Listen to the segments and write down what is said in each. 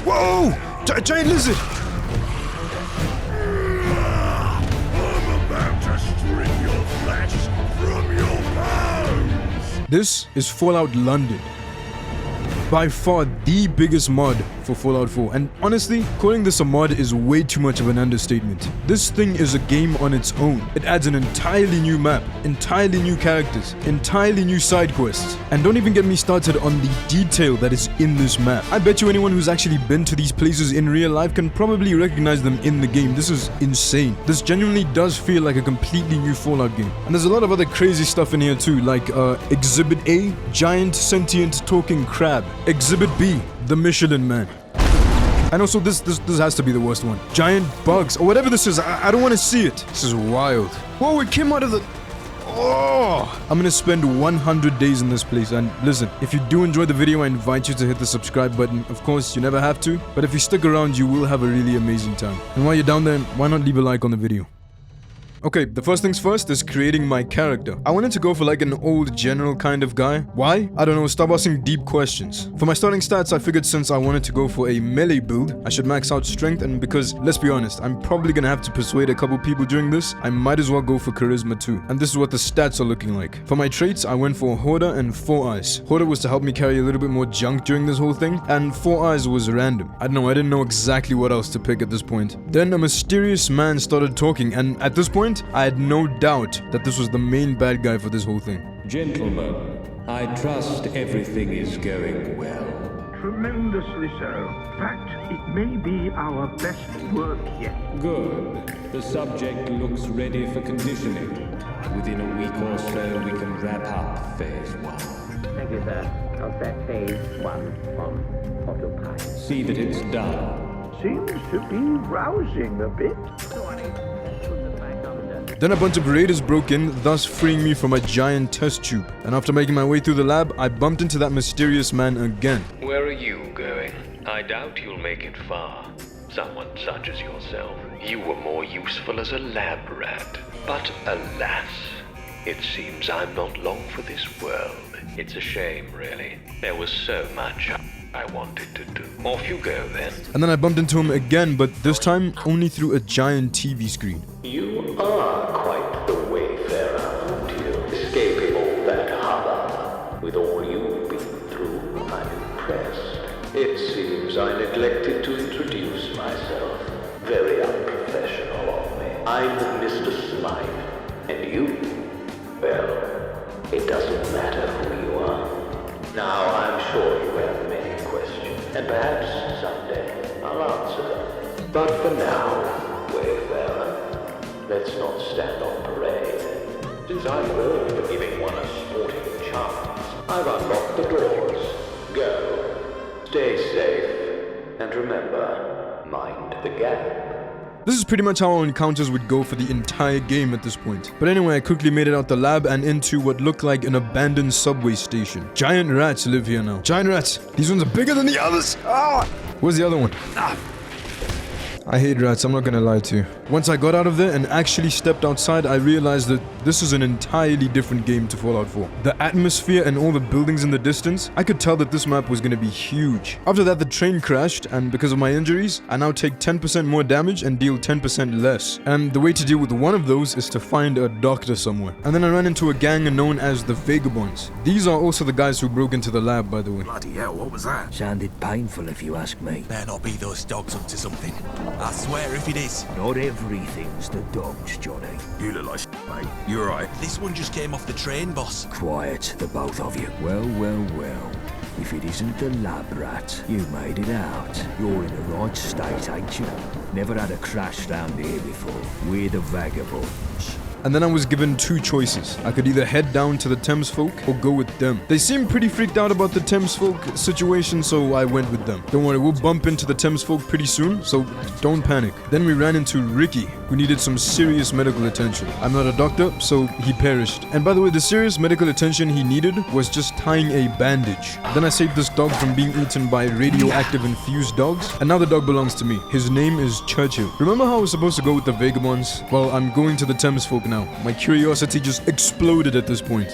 Whoa! Giant lizard! I'm about to strip your flesh from your bones! This is Fallout London. By far the biggest mod for Fallout 4, and honestly, calling this a mod is way too much of an understatement. This thing is a game on its own. It adds an entirely new map, entirely new characters, entirely new side quests, and don't even get me started on the detail that is in this map. I bet you anyone who's actually been to these places in real life can probably recognize them in the game. This is insane. This genuinely does feel like a completely new Fallout game. And there's a lot of other crazy stuff in here too, like Exhibit A, giant sentient talking crab. Exhibit B, the Michelin Man. And also this has to be the worst one. Giant bugs, or whatever this is, I don't want to see it. This is wild. Whoa, it came out of the... Oh! I'm gonna spend 100 days in this place, and listen, if you do enjoy the video, I invite you to hit the subscribe button. Of course, you never have to, but if you stick around, you will have a really amazing time. And while you're down there, why not leave a like on the video? Okay, the first things first is creating my character. I wanted to go for like an old general kind of guy. Why? I don't know, stop asking deep questions. For my starting stats, I figured since I wanted to go for a melee build, I should max out strength, and because, let's be honest, I'm probably gonna have to persuade a couple people during this, I might as well go for charisma too. And this is what the stats are looking like. For my traits, I went for Hoarder and 4's. Hoarder was to help me carry a little bit more junk during this whole thing, and 4's was random. I don't know, I didn't know exactly what else to pick at this point. Then a mysterious man started talking, and at this point, I had no doubt that this was the main bad guy for this whole thing. Gentlemen, I trust everything is going well. Tremendously so. In fact, it may be our best work yet. Good. The subject looks ready for conditioning. Within a week or so, we can wrap up Phase 1. Thank you, sir. I'll set Phase 1 on autopilot. See that it's done. Seems to be rousing a bit. Then a bunch of raiders broke in, thus freeing me from a giant test tube. And after making my way through the lab, I bumped into that mysterious man again. Where are you going? I doubt you'll make it far. Someone such as yourself, you were more useful as a lab rat. But alas, it seems I'm not long for this world. It's a shame, really. There was so much I wanted to do. Off you go, then. And then I bumped into him again, but this time only through a giant TV screen. You are quite the wayfarer, aren't you? Escaping all that hubbub. With all you've been through, I'm impressed. It seems I neglected to introduce myself. Very unprofessional of me. I'm Mr Smythe. And you? Well, it doesn't matter who you are. Now, I'm sure you have many questions, and perhaps someday I'll answer them. But for now, wayfarer, let's not stand on parade. Since I'm known for giving one a sporting chance, I've unlocked the doors. Go. Stay safe. And remember, mind the gap. This is pretty much how our encounters would go for the entire game at this point. But anyway, I quickly made it out the lab and into what looked like an abandoned subway station. Giant rats live here now. Giant rats! These ones are bigger than the others! Ah! Where's the other one? Ah! I hate rats, I'm not gonna lie to you. Once I got out of there and actually stepped outside, I realized that this is an entirely different game to Fallout 4. The atmosphere and all the buildings in the distance, I could tell that this map was gonna be huge. After that, the train crashed, and because of my injuries, I now take 10% more damage and deal 10% less. And the way to deal with one of those is to find a doctor somewhere. And then I ran into a gang known as the Vagabonds. These are also the guys who broke into the lab, by the way. Bloody hell, what was that? Sounded painful if you ask me. Better not be those dogs up to something. I swear if it is. Not everything's the dogs, Johnny. You look like mate. You're right. This one just came off the train, boss. Quiet, the both of you. Well. If it isn't the lab rat, you made it out. You're in the right state, ain't you? Never had a crash round here before. We're the Vagabonds. And then I was given two choices. I could either head down to the Thamesfolk or go with them. They seemed pretty freaked out about the Thamesfolk situation, so I went with them. Don't worry, we'll bump into the Thamesfolk pretty soon, so don't panic. Then we ran into Ricky, who needed some serious medical attention. I'm not a doctor, so he perished. And by the way, the serious medical attention he needed was just tying a bandage. Then I saved this dog from being eaten by radioactive infused dogs, and now the dog belongs to me. His name is Churchill. Remember how I was supposed to go with the Vagabonds? Well, I'm going to the Thamesfolk now. My curiosity just exploded at this point.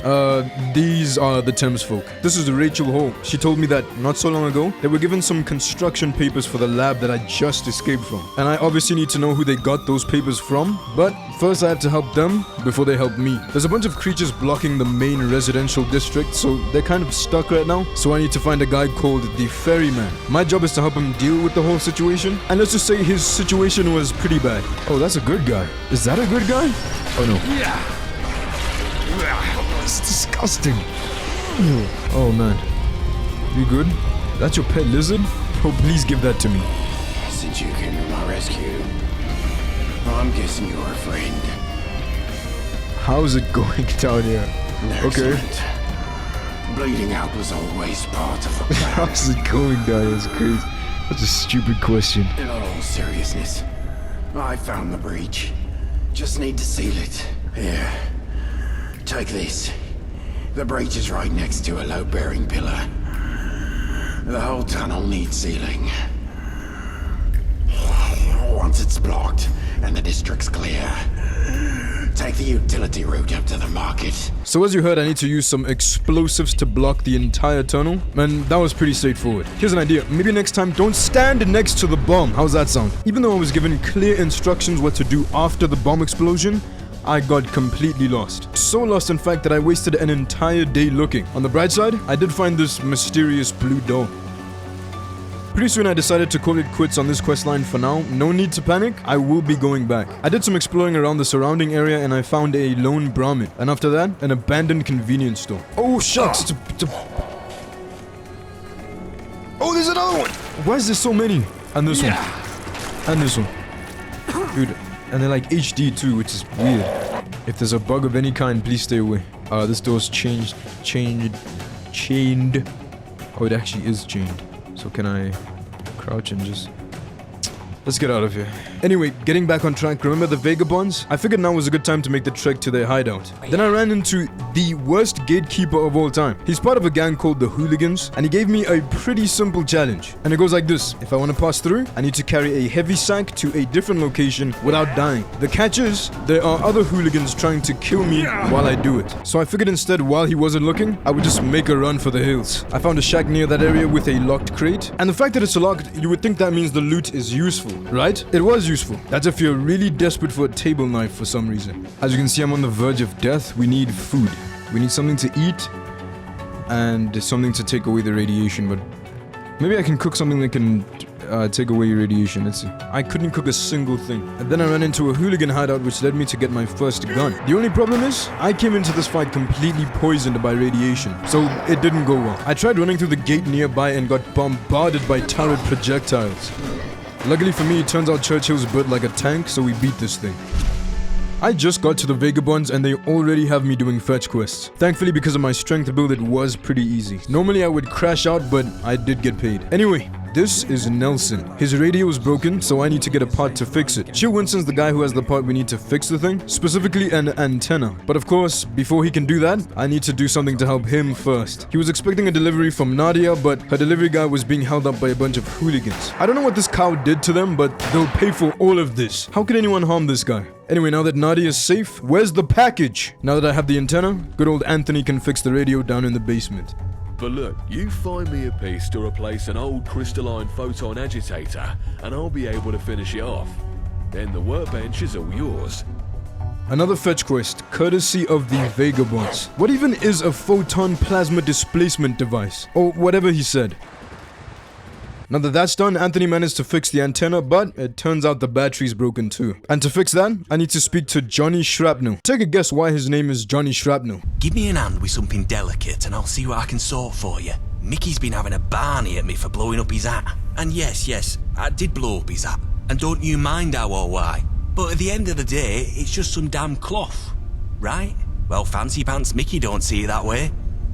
These are the Thamesfolk. This is Rachel Hall. She told me that not so long ago, they were given some construction papers for the lab that I just escaped from. And I obviously need to know who they got those papers from, but first I have to help them before they help me. There's a bunch of creatures blocking the main residential district, so they're kind of stuck right now. So I need to find a guy called the Ferryman. My job is to help him deal with the whole situation, and let's just say his situation was pretty bad. Oh, that's a good guy. Is that a good guy? Oh no. It's disgusting. Oh man. You good? That's your pet lizard? Oh, please give that to me. Since you came to my rescue, I'm guessing you're a friend. How's it going down here? Okay. Bleeding out was always part of the plan. How's it going down here? It's crazy. That's a stupid question. In all seriousness, I found the breach. Just need to seal it. Here. Take this. The breach is right next to a load-bearing pillar. The whole tunnel needs sealing. Once it's blocked and the district's clear, take the utility route up to the market. So as you heard, I need to use some explosives to block the entire tunnel, and that was pretty straightforward. Here's an idea. Maybe next time, don't stand next to the bomb. How's that sound? Even though I was given clear instructions what to do after the bomb explosion, I got completely lost. So lost, in fact, that I wasted an entire day looking. On the bright side, I did find this mysterious blue doll. Pretty soon I decided to call it quits on this questline for now. No need to panic, I will be going back. I did some exploring around the surrounding area and I found a lone Brahmin. And after that, an abandoned convenience store. Oh shucks, oh, there's another one! Why is there so many? And this one. And this one. Dude, and they're like HD too, which is weird. If there's a bug of any kind, please stay away. This door's chained. Oh, it actually is chained. So can I crouch and just... Let's get out of here. Anyway, getting back on track, remember the Vagabonds? I figured now was a good time to make the trek to their hideout. Then I ran into the worst gatekeeper of all time. He's part of a gang called the Hooligans, and he gave me a pretty simple challenge. And it goes like this. If I want to pass through, I need to carry a heavy sack to a different location without dying. The catch is, there are other hooligans trying to kill me while I do it. So I figured instead, while he wasn't looking, I would just make a run for the hills. I found a shack near that area with a locked crate. And the fact that it's locked, you would think that means the loot is useful, right? It was useful. That's if you're really desperate for a table knife for some reason. As you can see, I'm on the verge of death. We need food. We need something to eat and something to take away the radiation, but maybe I can cook something that can take away radiation. Let's see. I couldn't cook a single thing. And then I ran into a hooligan hideout, which led me to get my first gun. The only problem is, I came into this fight completely poisoned by radiation, so it didn't go well. I tried running through the gate nearby and got bombarded by turret projectiles. Luckily for me, it turns out Churchill's built like a tank, so we beat this thing. I just got to the Vagabonds and they already have me doing fetch quests. Thankfully, because of my strength build, it was pretty easy. Normally I would crash out, but I did get paid. Anyway, this is Nelson. His radio is broken, so I need to get a part to fix it. Chill Winston's the guy who has the part we need to fix the thing, specifically an antenna. But of course, before he can do that, I need to do something to help him first. He was expecting a delivery from Nadia, but her delivery guy was being held up by a bunch of hooligans. I don't know what this cow did to them, but they'll pay for all of this. How could anyone harm this guy? Anyway, now that Nadia is safe, where's the package? Now that I have the antenna, good old Anthony can fix the radio down in the basement. But look, you find me a piece to replace an old crystalline photon agitator, and I'll be able to finish it off. Then the workbench is all yours. Another fetch quest, courtesy of the Vagabonds. What even is a photon plasma displacement device? Or whatever he said. Now that that's done, Anthony managed to fix the antenna, but it turns out the battery's broken too. And to fix that, I need to speak to Johnny Shrapnel. Take a guess why his name is Johnny Shrapnel. Give me an hand with something delicate and I'll see what I can sort for you. Mickey's been having a barney at me for blowing up his hat. And yes, I did blow up his hat. And don't you mind how or why. But at the end of the day, it's just some damn cloth. Right? Well, fancy pants Mickey don't see it that way.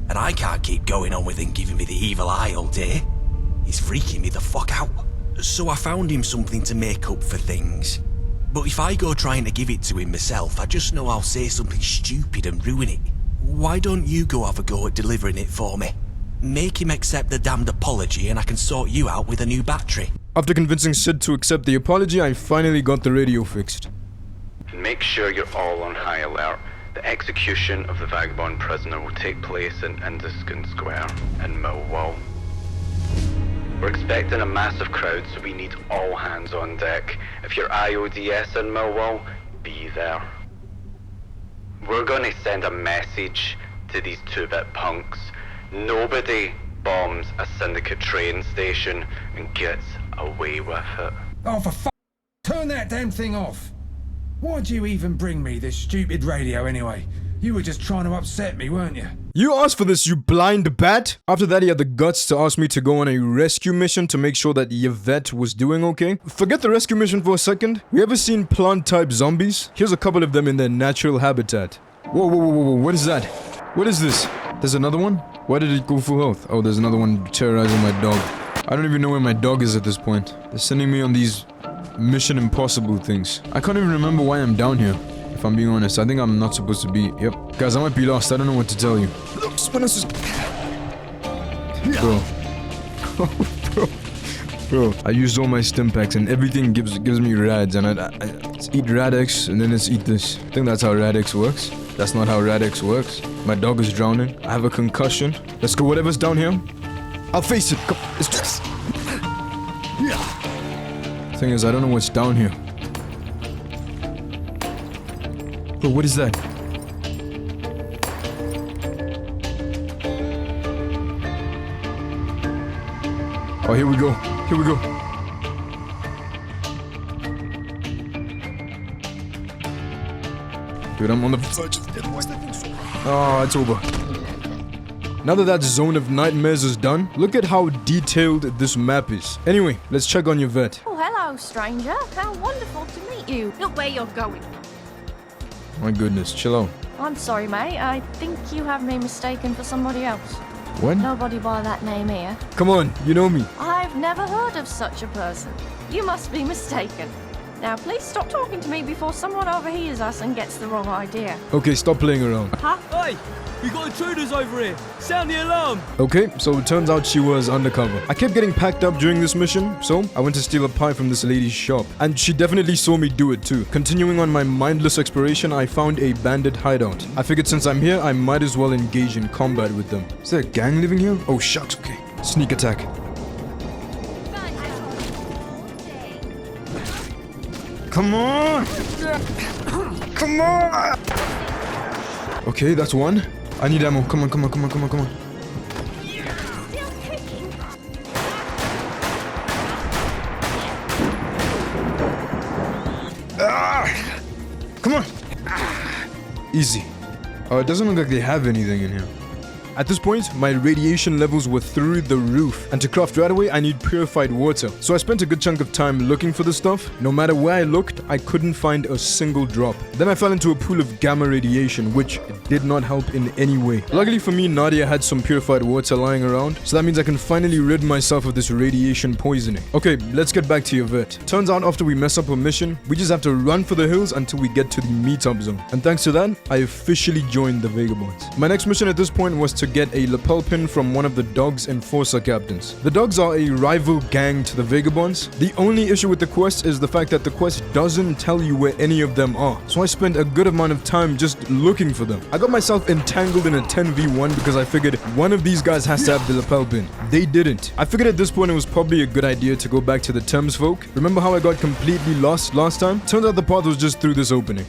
And I can't keep going on with him giving me the evil eye all day. He's freaking me the fuck out. So I found him something to make up for things. But if I go trying to give it to him myself, I just know I'll say something stupid and ruin it. Why don't you go have a go at delivering it for me? Make him accept the damned apology and I can sort you out with a new battery. After convincing Sid to accept the apology, I finally got the radio fixed. Make sure you're all on high alert. The execution of the Vagabond prisoner will take place in Indiscon Square in Millwall. We're expecting a massive crowd, so we need all hands on deck. If you're IODS in Millwall, be there. We're gonna send a message to these 2-bit punks. Nobody bombs a Syndicate train station and gets away with it. Oh, for f***, turn that damn thing off. Why'd you even bring me this stupid radio anyway? You were just trying to upset me, weren't you? You asked for this, you blind bat! After that, he had the guts to ask me to go on a rescue mission to make sure that Yvette was doing okay. Forget the rescue mission for a second. You ever seen plant-type zombies? Here's a couple of them in their natural habitat. Whoa, whoa, whoa, whoa, what is that? What is this? There's another one? Why did it go full health? Oh, there's another one terrorizing my dog. I don't even know where my dog is at this point. They're sending me on these Mission Impossible things. I can't even remember why I'm down here. If I'm being honest, I think I'm not supposed to be. Yep. Guys, I might be lost. I don't know what to tell you. Look, Bro, I used all my stim packs and everything gives me rads, and it's eat Radix and then it's eat this. I think that's how Radix works. That's not how Radix works. My dog is drowning. I have a concussion. Let's go. Whatever's down here, I'll face it. Come, it's just. Thing is, I don't know what's down here. Bro, what is that? Oh, here we go. Here we go. Dude, I'm on the verge of death. Why is that thing so... Oh, it's over. Now that that zone of nightmares is done, look at how detailed this map is. Anyway, let's check on your vet. Oh, hello, stranger. How wonderful to meet you. Look where you're going. My goodness, chill out. I'm sorry, mate. I think you have me mistaken for somebody else. What? Nobody by that name here. Come on, you know me. I've never heard of such a person. You must be mistaken. Now, please stop talking to me before someone overhears us and gets the wrong idea. Okay, stop playing around. Huh? Hey! We got intruders over here! Sound the alarm! Okay, so it turns out she was undercover. I kept getting packed up during this mission, so I went to steal a pie from this lady's shop. And she definitely saw me do it too. Continuing on my mindless exploration, I found a bandit hideout. I figured since I'm here, I might as well engage in combat with them. Is there a gang living here? Oh shucks, okay. Sneak attack. Come on! Come on! Okay, that's one. I need ammo. Come on, come on, come on, come on, come on. Ah! Come on! Easy. Oh, it doesn't look like they have anything in here. At this point, my radiation levels were through the roof, and to craft right away, I need purified water. So I spent a good chunk of time looking for the stuff. No matter where I looked, I couldn't find a single drop. Then I fell into a pool of gamma radiation, which did not help in any way. Luckily for me, Nadia had some purified water lying around, so that means I can finally rid myself of this radiation poisoning. Okay, let's get back to Yvette. Turns out after we mess up a mission, we just have to run for the hills until we get to the meetup zone. And thanks to that, I officially joined the Vagabonds. My next mission at this point was to get a lapel pin from one of the Dogs Enforcer captains. The Dogs are a rival gang to the Vagabonds. The only issue with the quest is the fact that the quest doesn't tell you where any of them are. So I spent a good amount of time just looking for them. I got myself entangled in a 10v1 because I figured one of these guys has to have the lapel pin. They didn't. I figured at this point it was probably a good idea to go back to the Thamesfolk. Remember how I got completely lost last time? Turns out the path was just through this opening.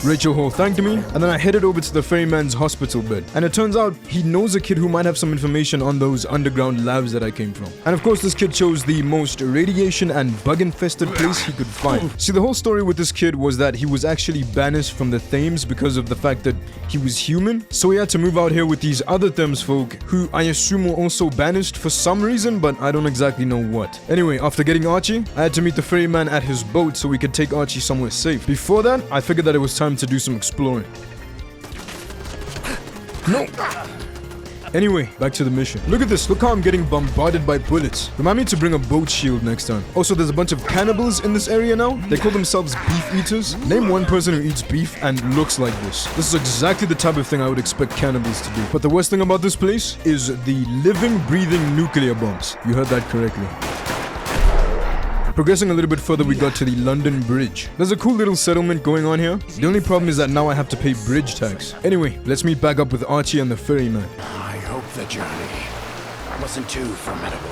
Rachel Hall thanked me, and then I headed over to the ferryman's hospital bed. And it turns out he knows a kid who might have some information on those underground labs that I came from. And of course, this kid chose the most radiation and bug-infested place he could find. See, the whole story with this kid was that he was actually banished from the Thames because of the fact that he was human. So he had to move out here with these other Thamesfolk, who I assume were also banished for some reason, but I don't exactly know what. Anyway, after getting Archie, I had to meet the ferryman at his boat so we could take Archie somewhere safe. Before that, I figured that it was time to do some exploring. No! Anyway, back to the mission. Look at this, look how I'm getting bombarded by bullets. Remind me to bring a boat shield next time. Also, there's a bunch of cannibals in this area now. They call themselves beef eaters. Name one person who eats beef and looks like this. This is exactly the type of thing I would expect cannibals to do. But the worst thing about this place is the living, breathing nuclear bombs. You heard that correctly. Progressing a little bit further, we got to the London Bridge. There's a cool little settlement going on here. The only problem is that now I have to pay bridge tax. Anyway, let's meet back up with Archie and the ferryman. I hope the journey wasn't too formidable.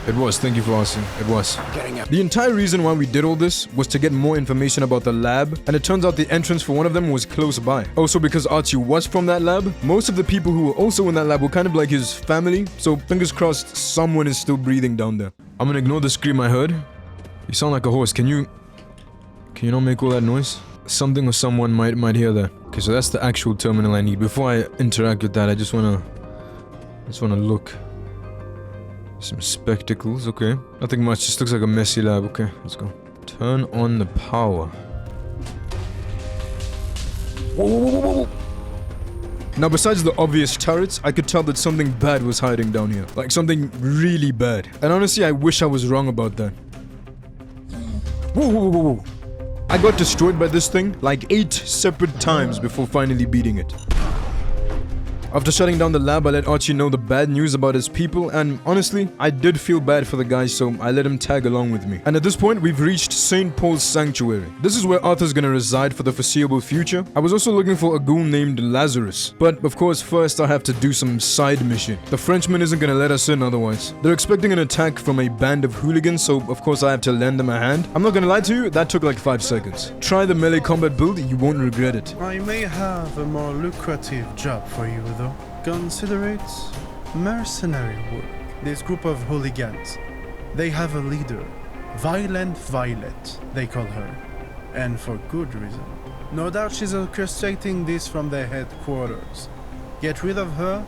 It was, thank you for asking. It was. Getting up. The entire reason why we did all this was to get more information about the lab, and it turns out the entrance for one of them was close by. Also, because Archie was from that lab, most of the people who were also in that lab were kind of like his family, so fingers crossed someone is still breathing down there. I'm gonna ignore the scream I heard. You sound like a horse. Can you not make all that noise? Something or someone might hear that. Okay, so that's the actual terminal I need. Before I interact with that, I just wanna look. Some spectacles, okay. Nothing much, just looks like a messy lab. Okay, let's go. Turn on the power. Whoa, whoa, whoa, whoa, whoa. Now, besides the obvious turrets, I could tell that something bad was hiding down here. Like, something really bad. And honestly, I wish I was wrong about that. Whoa, whoa, whoa, whoa. I got destroyed by this thing like 8 separate times before finally beating it. After shutting down the lab, I let Archie know the bad news about his people, and honestly, I did feel bad for the guy, so I let him tag along with me. And at this point, we've reached St. Paul's Sanctuary. This is where Arthur's gonna reside for the foreseeable future. I was also looking for a ghoul named Lazarus, but of course, first I have to do some side mission. The Frenchman isn't gonna let us in otherwise. They're expecting an attack from a band of hooligans, so of course I have to lend them a hand. I'm not gonna lie to you, that took like 5 seconds. Try the melee combat build, you won't regret it. I may have a more lucrative job for you, though. Consider it mercenary work. This group of hooligans, they have a leader. Violent Violet, they call her. And for good reason. No doubt she's orchestrating this from their headquarters. Get rid of her,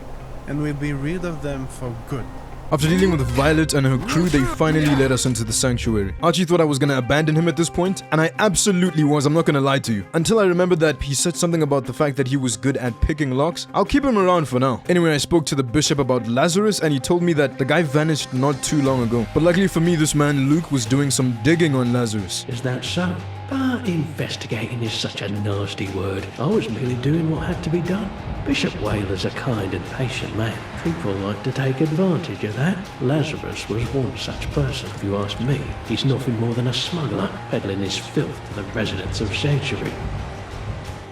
and we'll be rid of them for good. After dealing with Violet and her crew, they finally let us into the sanctuary. Archie thought I was gonna abandon him at this point, and I absolutely was, I'm not gonna lie to you. Until I remembered that he said something about the fact that he was good at picking locks. I'll keep him around for now. Anyway, I spoke to the bishop about Lazarus, and he told me that the guy vanished not too long ago. But luckily for me, this man Luke was doing some digging on Lazarus. Is that so? But investigating is such a nasty word. I was merely doing what had to be done. Bishop Whaler's a kind and patient man. People like to take advantage of that. Lazarus was one such person. If you ask me, he's nothing more than a smuggler, peddling his filth to the residents of Sanctuary.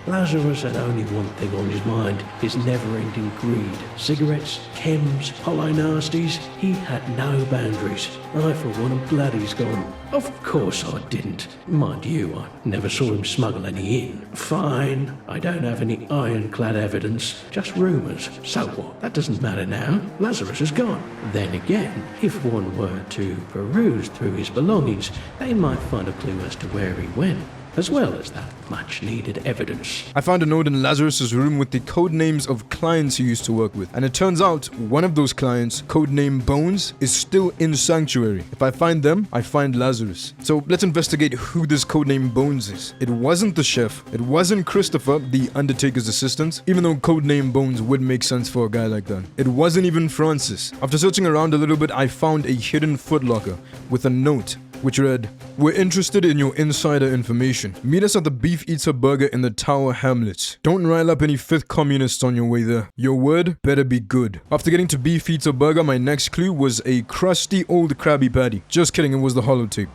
Lazarus had only one thing on his mind, his never-ending greed. Cigarettes, chems, hollow nasties, he had no boundaries. I, for one, am glad he's gone. Of course I didn't. Mind you, I never saw him smuggle any in. Fine, I don't have any ironclad evidence, just rumours. So what? That doesn't matter now. Lazarus is gone. Then again, if one were to peruse through his belongings, they might find a clue as to where he went, as well as that much-needed evidence. I found a note in Lazarus's room with the code names of clients he used to work with, and it turns out one of those clients, codename Bones, is still in Sanctuary. If I find them, I find Lazarus. So let's investigate who this codename Bones is. It wasn't the chef, it wasn't Christopher, the Undertaker's assistant, even though codename Bones would make sense for a guy like that. It wasn't even Francis. After searching around a little bit, I found a hidden footlocker with a note which read, "We're interested in your insider information. Meet us at the Beef Eater Burger in the Tower Hamlets. Don't rile up any 5th communists on your way there. Your word better be good." After getting to Beef Eater Burger, my next clue was a crusty old Krabby Patty. Just kidding, it was the holotape.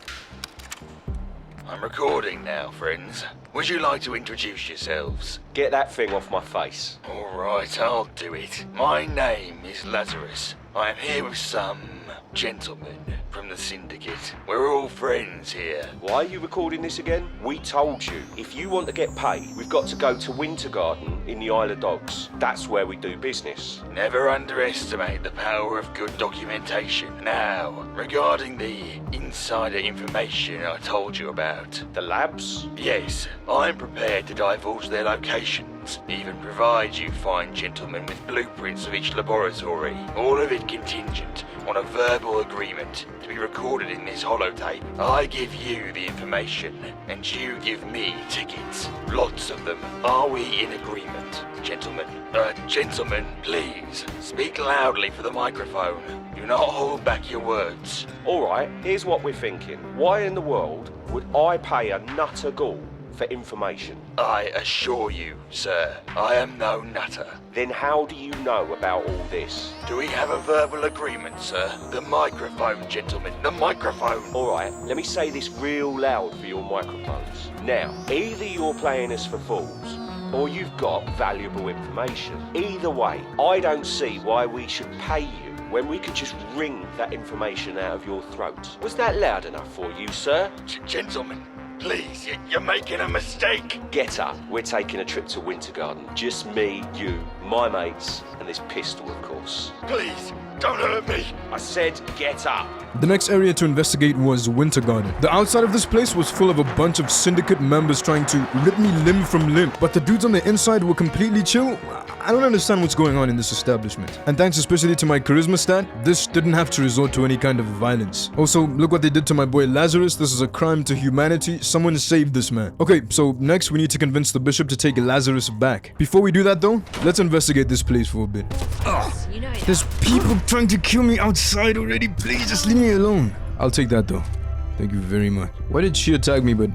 I'm recording now, friends. Would you like to introduce yourselves? Get that thing off my face. Alright, I'll do it. My name is Lazarus. I am here with some gentlemen from the Syndicate. We're all friends here. Why are you recording this again? We told you, if you want to get paid, we've got to go to Winter Garden in the Isle of Dogs. That's where we do business. Never underestimate the power of good documentation. Now, regarding the insider information I told you about. The labs? Yes, I'm prepared to divulge their locations, even provide you fine gentlemen with blueprints of each laboratory. All of it contingent on a verbal agreement to be recorded in this holotape. I give you the information, and you give me tickets. Lots of them. Are we in agreement? Gentlemen, please, speak loudly for the microphone. Do not hold back your words. Alright, here's what we're thinking. Why in the world would I pay a nutter ghoul for information? I assure you, sir, I am no nutter. Then how do you know about all this? Do we have a verbal agreement, sir? The microphone, gentlemen, the microphone. Alright, let me say this real loud for your microphones. Now, either you're playing us for fools, or you've got valuable information. Either way, I don't see why we should pay you when we could just wring that information out of your throat. Was that loud enough for you, sir? Gentlemen, please, you're making a mistake. Get up. We're taking a trip to Winter Garden. Just me, you, my mates, and this pistol, of course. Please, don't hurt me. I said get up. The next area to investigate was Winter Garden. The outside of this place was full of a bunch of Syndicate members trying to rip me limb from limb, but the dudes on the inside were completely chill. I don't understand what's going on in this establishment. And thanks especially to my charisma stat, this didn't have to resort to any kind of violence. Also, look what they did to my boy Lazarus. This is a crime to humanity. Someone saved this man. Okay, so next we need to convince the bishop to take Lazarus back. Before we do that though, let's investigate this place for a bit. There's people trying to kill me outside already. Please just leave me alone. I'll take that though. Thank you very much. Why did she attack me? But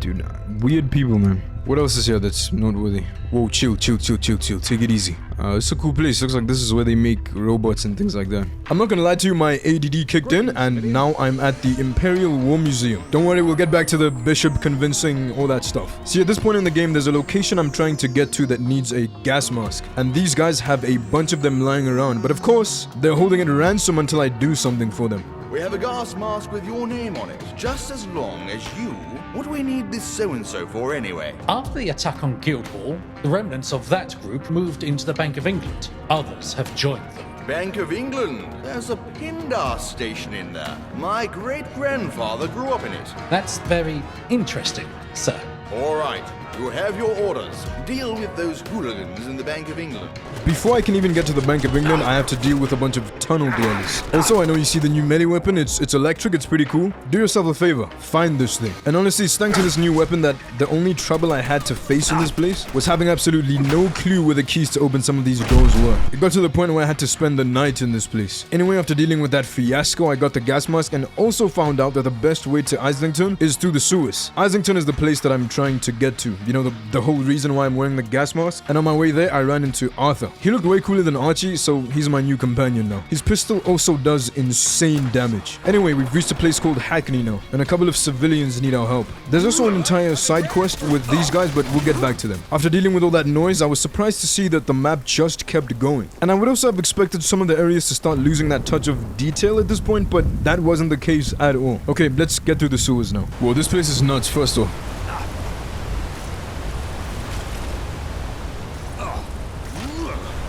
dude, weird people, man. What else is here that's noteworthy? Whoa, chill. Take it easy. It's a cool place. Looks like this is where they make robots and things like that. I'm not gonna lie to you, my ADD kicked in, and now I'm at the Imperial War Museum. Don't worry, we'll get back to the bishop convincing all that stuff. See, at this point in the game, there's a location I'm trying to get to that needs a gas mask, and these guys have a bunch of them lying around, but of course, they're holding it ransom until I do something for them. We have a gas mask with your name on it, just as long as you... What do we need this so-and-so for anyway? After the attack on Guildhall, the remnants of that group moved into the Bank of England. Others have joined them. Bank of England? There's a Pindar station in there. My great-grandfather grew up in it. That's very interesting, sir. All right, you have your orders. Deal with those hooligans in the Bank of England. Before I can even get to the Bank of England, I have to deal with a bunch of tunnel dwellers. Also, I know you see the new melee weapon. It's electric. It's pretty cool. Do yourself a favor. Find this thing. And honestly, it's thanks to this new weapon that the only trouble I had to face in this place was having absolutely no clue where the keys to open some of these doors were. It got to the point where I had to spend the night in this place. Anyway, after dealing with that fiasco, I got the gas mask and also found out that the best way to Islington is through the sewers. Islington is the place that I'm trying to get to. You know, the whole reason why I'm wearing the gas mask. And on my way there, I ran into Arthur. He looked way cooler than Archie, so he's my new companion now. His pistol also does insane damage. Anyway, we've reached a place called Hackney now, and a couple of civilians need our help. There's also an entire side quest with these guys, but we'll get back to them. After dealing with all that noise, I was surprised to see that the map just kept going. And I would also have expected some of the areas to start losing that touch of detail at this point, but that wasn't the case at all. Okay, let's get through the sewers now. Whoa, this place is nuts, first off.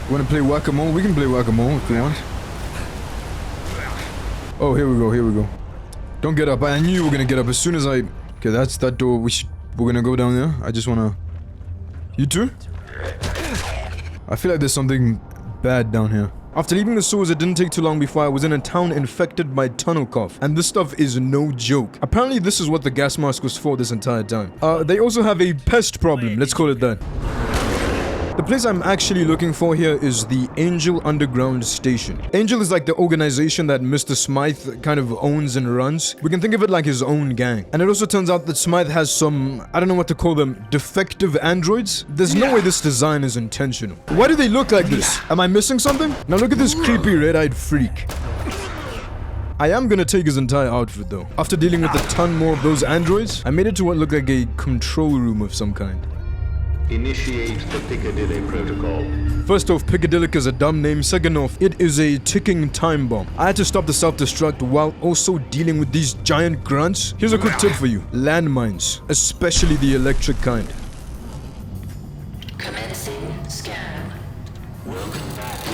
Want to play whack-a-mole? We can play whack-a-mole if you want. Oh, here we go. Don't get up. I knew you were gonna get up as soon as I... Okay, that's that door. We're gonna go down there. I just wanna... You too? I feel like there's something bad down here. After leaving the sewers, it didn't take too long before I was in a town infected by tunnel cough. And this stuff is no joke. Apparently, this is what the gas mask was for this entire time. They also have a pest problem. Let's call it that. The place I'm actually looking for here is the Angel Underground Station. Angel is like the organization that Mr. Smythe kind of owns and runs. We can think of it like his own gang. And it also turns out that Smythe has some, I don't know what to call them, defective androids? There's no way this design is intentional. Why do they look like this? Am I missing something? Now look at this creepy red-eyed freak. I am gonna take his entire outfit though. After dealing with a ton more of those androids, I made it to what looked like a control room of some kind. Initiate the Piccadilly Protocol. First off, Piccadilly is a dumb name. Second off, it is a ticking time bomb. I had to stop the self-destruct while also dealing with these giant grunts. Here's a quick tip for you. Landmines, especially the electric kind. Commencing scan. Welcome back.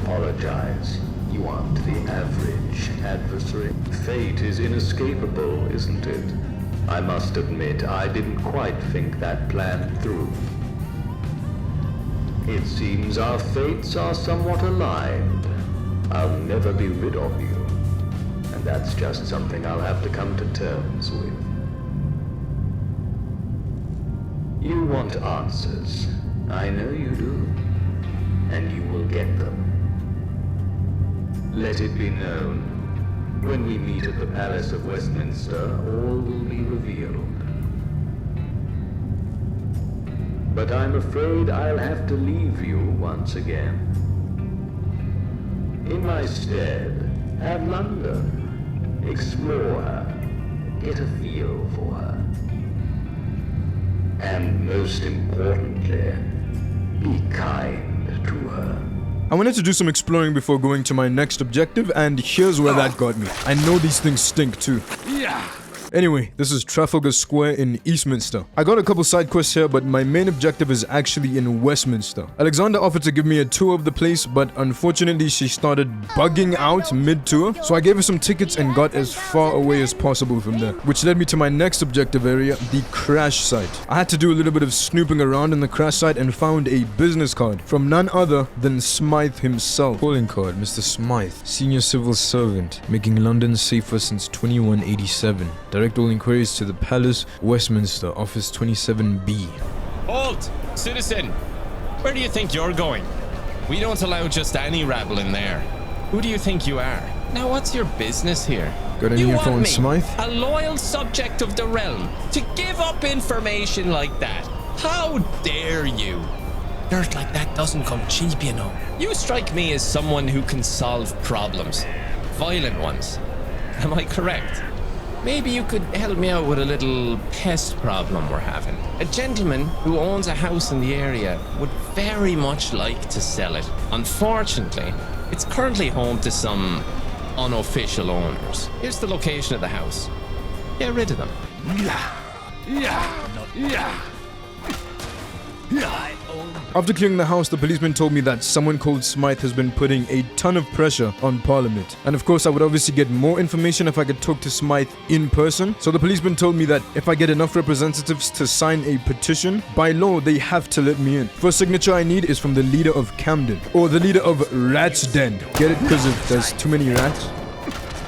Apologize. You aren't the average adversary. Fate is inescapable, isn't it? I must admit, I didn't quite think that plan through. It seems our fates are somewhat aligned. I'll never be rid of you. And that's just something I'll have to come to terms with. You want answers. I know you do. And you will get them. Let it be known, when we meet at the Palace of Westminster, all will be revealed. But I'm afraid I'll have to leave you once again. In my stead, have London. Explore her. Get a feel for her. And most importantly, be kind to her. I wanted to do some exploring before going to my next objective, and here's where that got me. I know these things stink too. Yeah. Anyway, this is Trafalgar Square in Eastminster. I got a couple side quests here, but my main objective is actually in Westminster. Alexander offered to give me a tour of the place, but unfortunately she started bugging out mid-tour, so I gave her some tickets and got as far away as possible from there, which led me to my next objective area, the crash site. I had to do a little bit of snooping around in the crash site and found a business card from none other than Smythe himself. Calling card, Mr. Smythe, senior civil servant, making London safer since 2187. Direct all inquiries to the Palace, Westminster, Office 27B. Halt! Citizen! Where do you think you're going? We don't allow just any rabble in there. Who do you think you are? Now what's your business here? Got any info on Smythe? A loyal subject of the realm, to give up information like that? How dare you? Dirt like that doesn't come cheap, you know. You strike me as someone who can solve problems. Violent ones. Am I correct? Maybe you could help me out with a little pest problem we're having. A gentleman who owns a house in the area would very much like to sell it. Unfortunately, it's currently home to some unofficial owners. Here's the location of the house. Get rid of them. After clearing the house, the policeman told me that someone called Smythe has been putting a ton of pressure on Parliament. And of course, I would obviously get more information if I could talk to Smythe in person. So the policeman told me that if I get enough representatives to sign a petition, by law, they have to let me in. First signature I need is from the leader of Camden, or the leader of Rat's Den. Get it? Because if there's too many rats.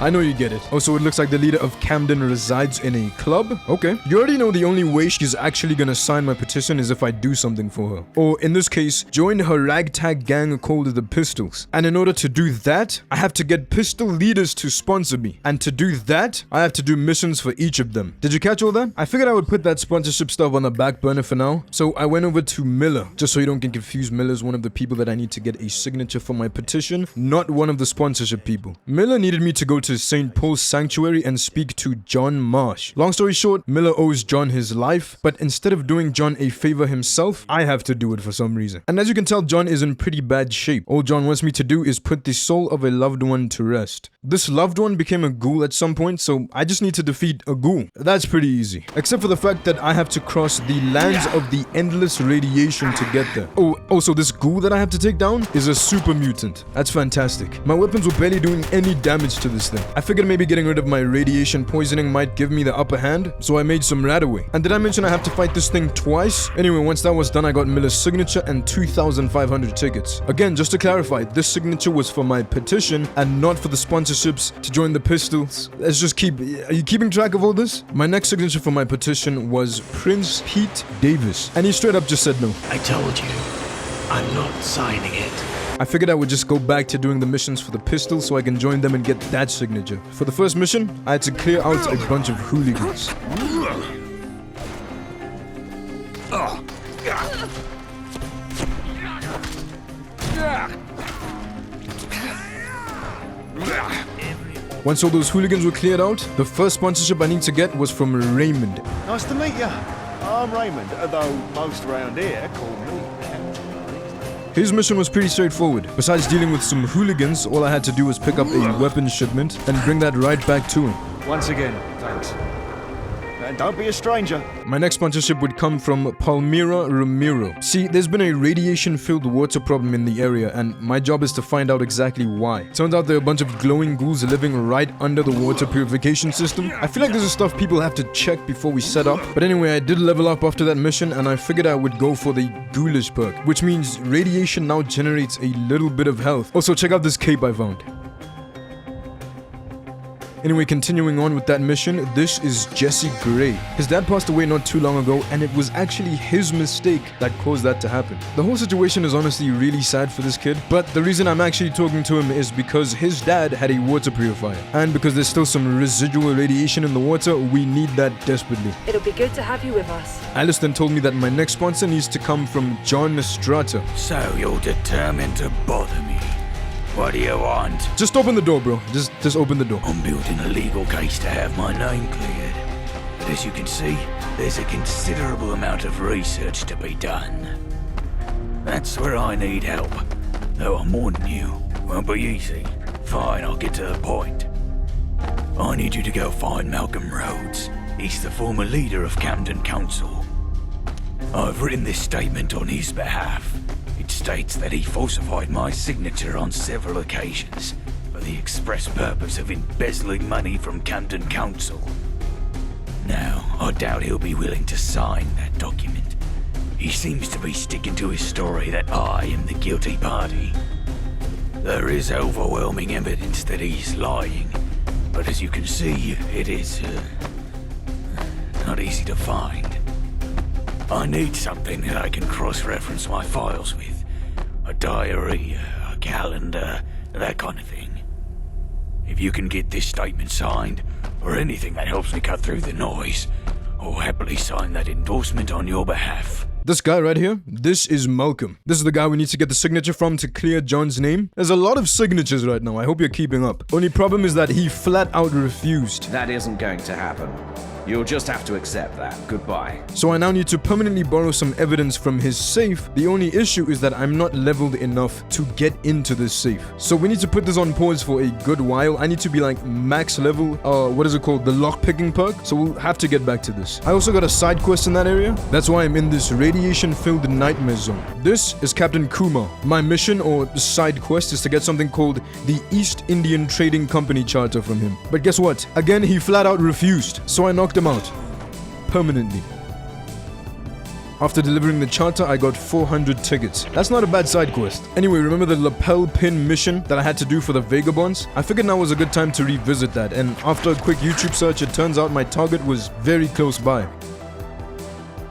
I know you get it. Also, it looks like the leader of Camden resides in a club. Okay. You already know the only way she's actually gonna sign my petition is if I do something for her. Or, in this case, join her ragtag gang called the Pistols. And in order to do that, I have to get pistol leaders to sponsor me. And to do that, I have to do missions for each of them. Did you catch all that? I figured I would put that sponsorship stuff on the back burner for now. So I went over to Miller. Just so you don't get confused, Miller's one of the people that I need to get a signature for my petition, not one of the sponsorship people. Miller needed me to go to St. Paul's Sanctuary and speak to John Marsh. Long story short, Miller owes John his life, but instead of doing John a favor himself, I have to do it for some reason. And as you can tell, John is in pretty bad shape. All John wants me to do is put the soul of a loved one to rest. This loved one became a ghoul at some point, so I just need to defeat a ghoul. That's pretty easy. Except for the fact that I have to cross the lands of the endless radiation to get there. Oh, also this ghoul that I have to take down is a super mutant. That's fantastic. My weapons were barely doing any damage to this thing. I figured maybe getting rid of my radiation poisoning might give me the upper hand, so I made some rat away. And did I mention I have to fight this thing twice? Anyway, once that was done, I got Miller's signature and 2,500 tickets. Again, just to clarify, this signature was for my petition and not for the sponsorships to join the Pistols. Let's just keep... Are you keeping track of all this? My next signature for my petition was Prince Pete Davis, and he straight up just said no. I told you, I'm not signing it. I figured I would just go back to doing the missions for the Pistols so I can join them and get that signature. For the first mission, I had to clear out a bunch of hooligans. Once all those hooligans were cleared out, the first sponsorship I need to get was from Raymond. Nice to meet you. I'm Raymond, although most around here call me. His mission was pretty straightforward. Besides dealing with some hooligans, all I had to do was pick up a weapons shipment and bring that right back to him. Once again, thanks. And don't be a stranger. My next sponsorship would come from Palmira Ramiro. See, there's been a radiation-filled water problem in the area, and my job is to find out exactly why. Turns out there are a bunch of glowing ghouls living right under the water purification system. I feel like this is stuff people have to check before we set up. But anyway, I did level up after that mission, and I figured I would go for the ghoulish perk, which means radiation now generates a little bit of health. Also, check out this cape I found. Anyway, continuing on with that mission, this is Jesse Gray. His dad passed away not too long ago, and it was actually his mistake that caused that to happen. The whole situation is honestly really sad for this kid, but the reason I'm actually talking to him is because his dad had a water purifier, and because there's still some residual radiation in the water, we need that desperately. It'll be good to have you with us. Alice then told me that my next sponsor needs to come from John Strata. So you're determined to bother me. What do you want? Just open the door, bro. Just open the door. I'm building a legal case to have my name cleared. But as you can see, there's a considerable amount of research to be done. That's where I need help. Though I'm warning you, won't be easy. Fine, I'll get to the point. I need you to go find Malcolm Rhodes. He's the former leader of Camden Council. I've written this statement on his behalf. It states that he falsified my signature on several occasions for the express purpose of embezzling money from Camden Council. Now, I doubt he'll be willing to sign that document. He seems to be sticking to his story that I am the guilty party. There is overwhelming evidence that he's lying, but as you can see, it is not easy to find. I need something that I can cross-reference my files with. A diary, a calendar, that kind of thing. If you can get this statement signed, or anything that helps me cut through the noise, I'll happily sign that endorsement on your behalf. This guy right here, this is Malcolm. This is the guy we need to get the signature from to clear John's name. There's a lot of signatures right now. I hope you're keeping up. Only problem is that he flat out refused. That isn't going to happen. You'll just have to accept that. Goodbye. So I now need to permanently borrow some evidence from his safe. The only issue is that I'm not leveled enough to get into this safe. So we need to put this on pause for a good while. I need to be like max level, what is it called? The lockpicking perk. So we'll have to get back to this. I also got a side quest in that area. That's why I'm in this radiation-filled nightmare zone. This is Captain Kumar. My mission or side quest is to get something called the East Indian Trading Company charter from him. But guess what? Again, he flat out refused. So I knocked him out permanently. After delivering the charter, I got 400 tickets. That's not a bad side quest. Anyway, remember the lapel pin mission that I had to do for the Vagabonds? I figured now was a good time to revisit that, and after a quick YouTube search, it turns out my target was very close by.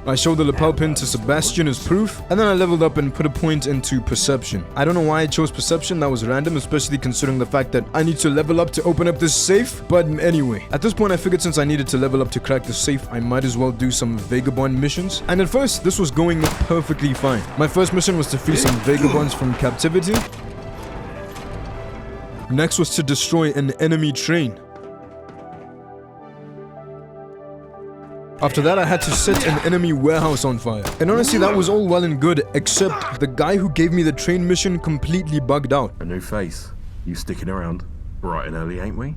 I showed the lapel pin to Sebastian as proof, and then I leveled up and put a point into perception. I don't know why I chose perception, that was random, especially considering the fact that I need to level up to open up this safe. But anyway, at this point I figured since I needed to level up to crack the safe, I might as well do some Vagabond missions. And at first, this was going perfectly fine. My first mission was to free some Vagabonds from captivity. Next was to destroy an enemy train. After that, I had to set an enemy warehouse on fire. And honestly, that was all well and good, except the guy who gave me the train mission completely bugged out. A new face. You sticking around? Bright and early, ain't we?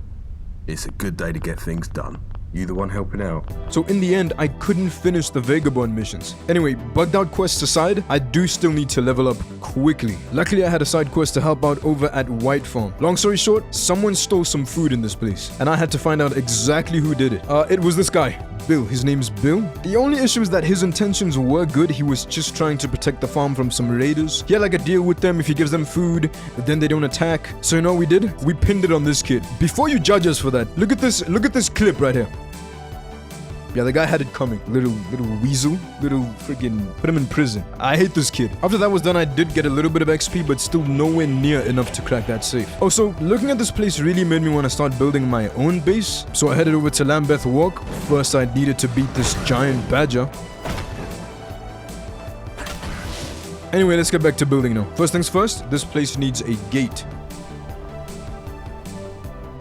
It's a good day to get things done. You the one helping out? So in the end, I couldn't finish the Vagabond missions. Anyway, bugged out quests aside, I do still need to level up quickly. Luckily, I had a side quest to help out over at White Farm. Long story short, someone stole some food in this place, and I had to find out exactly who did it. It was this guy. Bill. His name's Bill. The only issue is that his intentions were good. He was just trying to protect the farm from some raiders. He had like a deal with them if he gives them food, then they don't attack. So you know what we did? We pinned it on this kid. Before you judge us for that, look at this clip right here. Yeah, the guy had it coming. Little weasel. Little freaking put him in prison. I hate this kid. After that was done, I did get a little bit of XP, but still nowhere near enough to crack that safe. Also, looking at this place really made me want to start building my own base. So I headed over to Lambeth Walk. First, I needed to beat this giant badger. Anyway, let's get back to building now. First things first, this place needs a gate.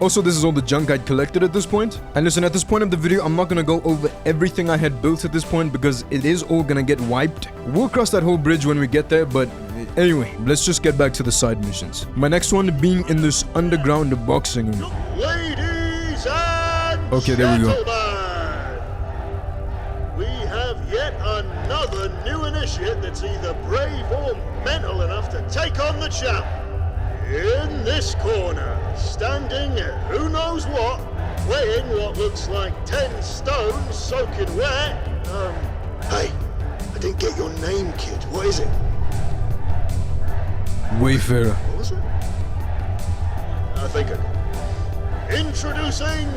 Also, this is all the junk I'd collected at this point. And listen, at this point of the video, I'm not gonna go over everything I had built at this point because it is all gonna get wiped. We'll cross that whole bridge when we get there, but anyway, let's just get back to the side missions. My next one being in this underground boxing room. Ladies and okay, there we go. We have yet another new initiate that's either brave or mental enough to take on the champ. In this corner, standing who knows what, weighing what looks like 10 stones soaking wet. Hey, I didn't get your name, kid. What is it? Wayfarer. What was it? I think I Introducing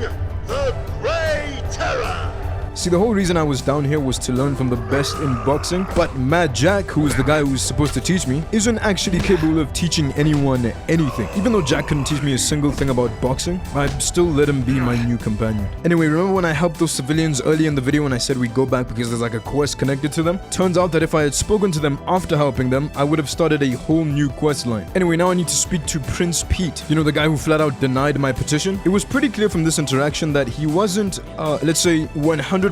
the Grey Terror! See, the whole reason I was down here was to learn from the best in boxing, but Mad Jack, who is the guy who's supposed to teach me, isn't actually capable of teaching anyone anything. Even though Jack couldn't teach me a single thing about boxing, I still let him be my new companion. Anyway, remember when I helped those civilians early in the video when I said we'd go back because there's like a quest connected to them? Turns out that if I had spoken to them after helping them, I would have started a whole new quest line. Anyway, now I need to speak to Prince Pete, you know, the guy who flat out denied my petition. It was pretty clear from this interaction that he wasn't, let's say, 100%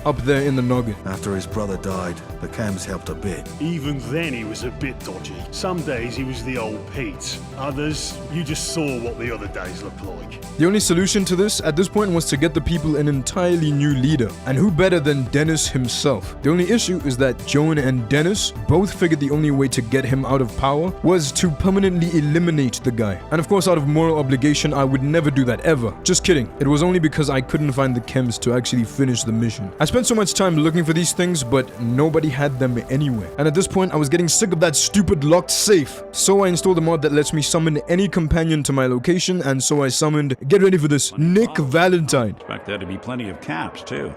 up there in the noggin. After his brother died, the cams helped a bit. Even then he was a bit dodgy. Some days he was the old Pete. Others, you just saw what the other days looked like. The only solution to this at this point was to get the people an entirely new leader. And who better than Dennis himself? The only issue is that Joan and Dennis both figured the only way to get him out of power was to permanently eliminate the guy. And of course, out of moral obligation, I would never do that ever. Just kidding. It was only because I couldn't find the chems to actually finish the mission. I spent so much time looking for these things, but nobody had them anywhere. And at this point, I was getting sick of that stupid locked safe. So I installed a mod that lets me summon any companion to my location, and so I summoned, get ready for this, Nick Valentine. Expect there to be plenty of caps, too.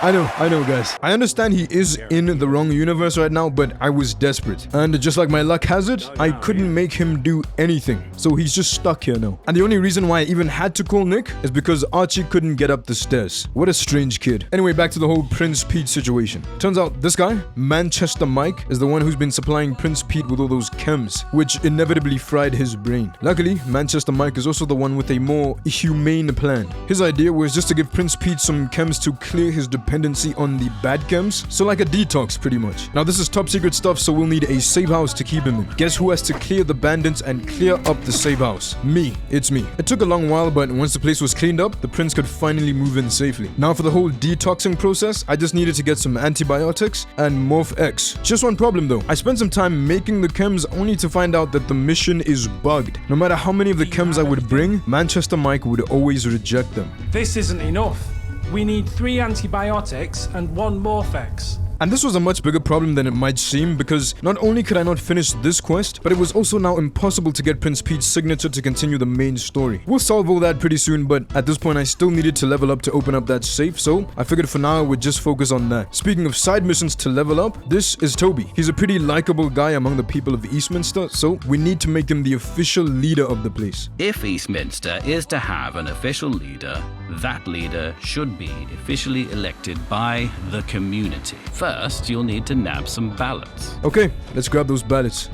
I know guys. I understand he is in the wrong universe right now, but I was desperate. And just like my luck has it, I couldn't make him do anything. So he's just stuck here now. And the only reason why I even had to call Nick is because Archie couldn't get up the stairs. What a strange kid. Anyway, back to the whole Prince Pete situation. Turns out this guy, Manchester Mike, is the one who's been supplying Prince Pete with all those chems, which inevitably fried his brain. Luckily, Manchester Mike is also the one with a more humane plan. His idea was just to give Prince Pete some chems to clear his dependency on the bad chems, so like a detox pretty much. Now this is top secret stuff, so we'll need a safe house to keep him in. Guess who has to clear the bandits and clear up the safe house? Me. It's me. It took a long while, but once the place was cleaned up, the prince could finally move in safely. Now for the whole detoxing process, I just needed to get some antibiotics and Morph X. Just one problem though. I spent some time making the chems only to find out that the mission is bugged. No matter how many of the chems I would bring, Manchester Mike would always reject them. This isn't enough. We need 3 antibiotics and 1 Morphex. And this was a much bigger problem than it might seem, because not only could I not finish this quest, but it was also now impossible to get Prince Pete's signature to continue the main story. We'll solve all that pretty soon, but at this point I still needed to level up to open up that safe, so I figured for now I would just focus on that. Speaking of side missions to level up, this is Toby. He's a pretty likable guy among the people of Eastminster, so we need to make him the official leader of the place. If Eastminster is to have an official leader, that leader should be officially elected by the community. First, you'll need to nab some ballots. Okay, let's grab those ballots.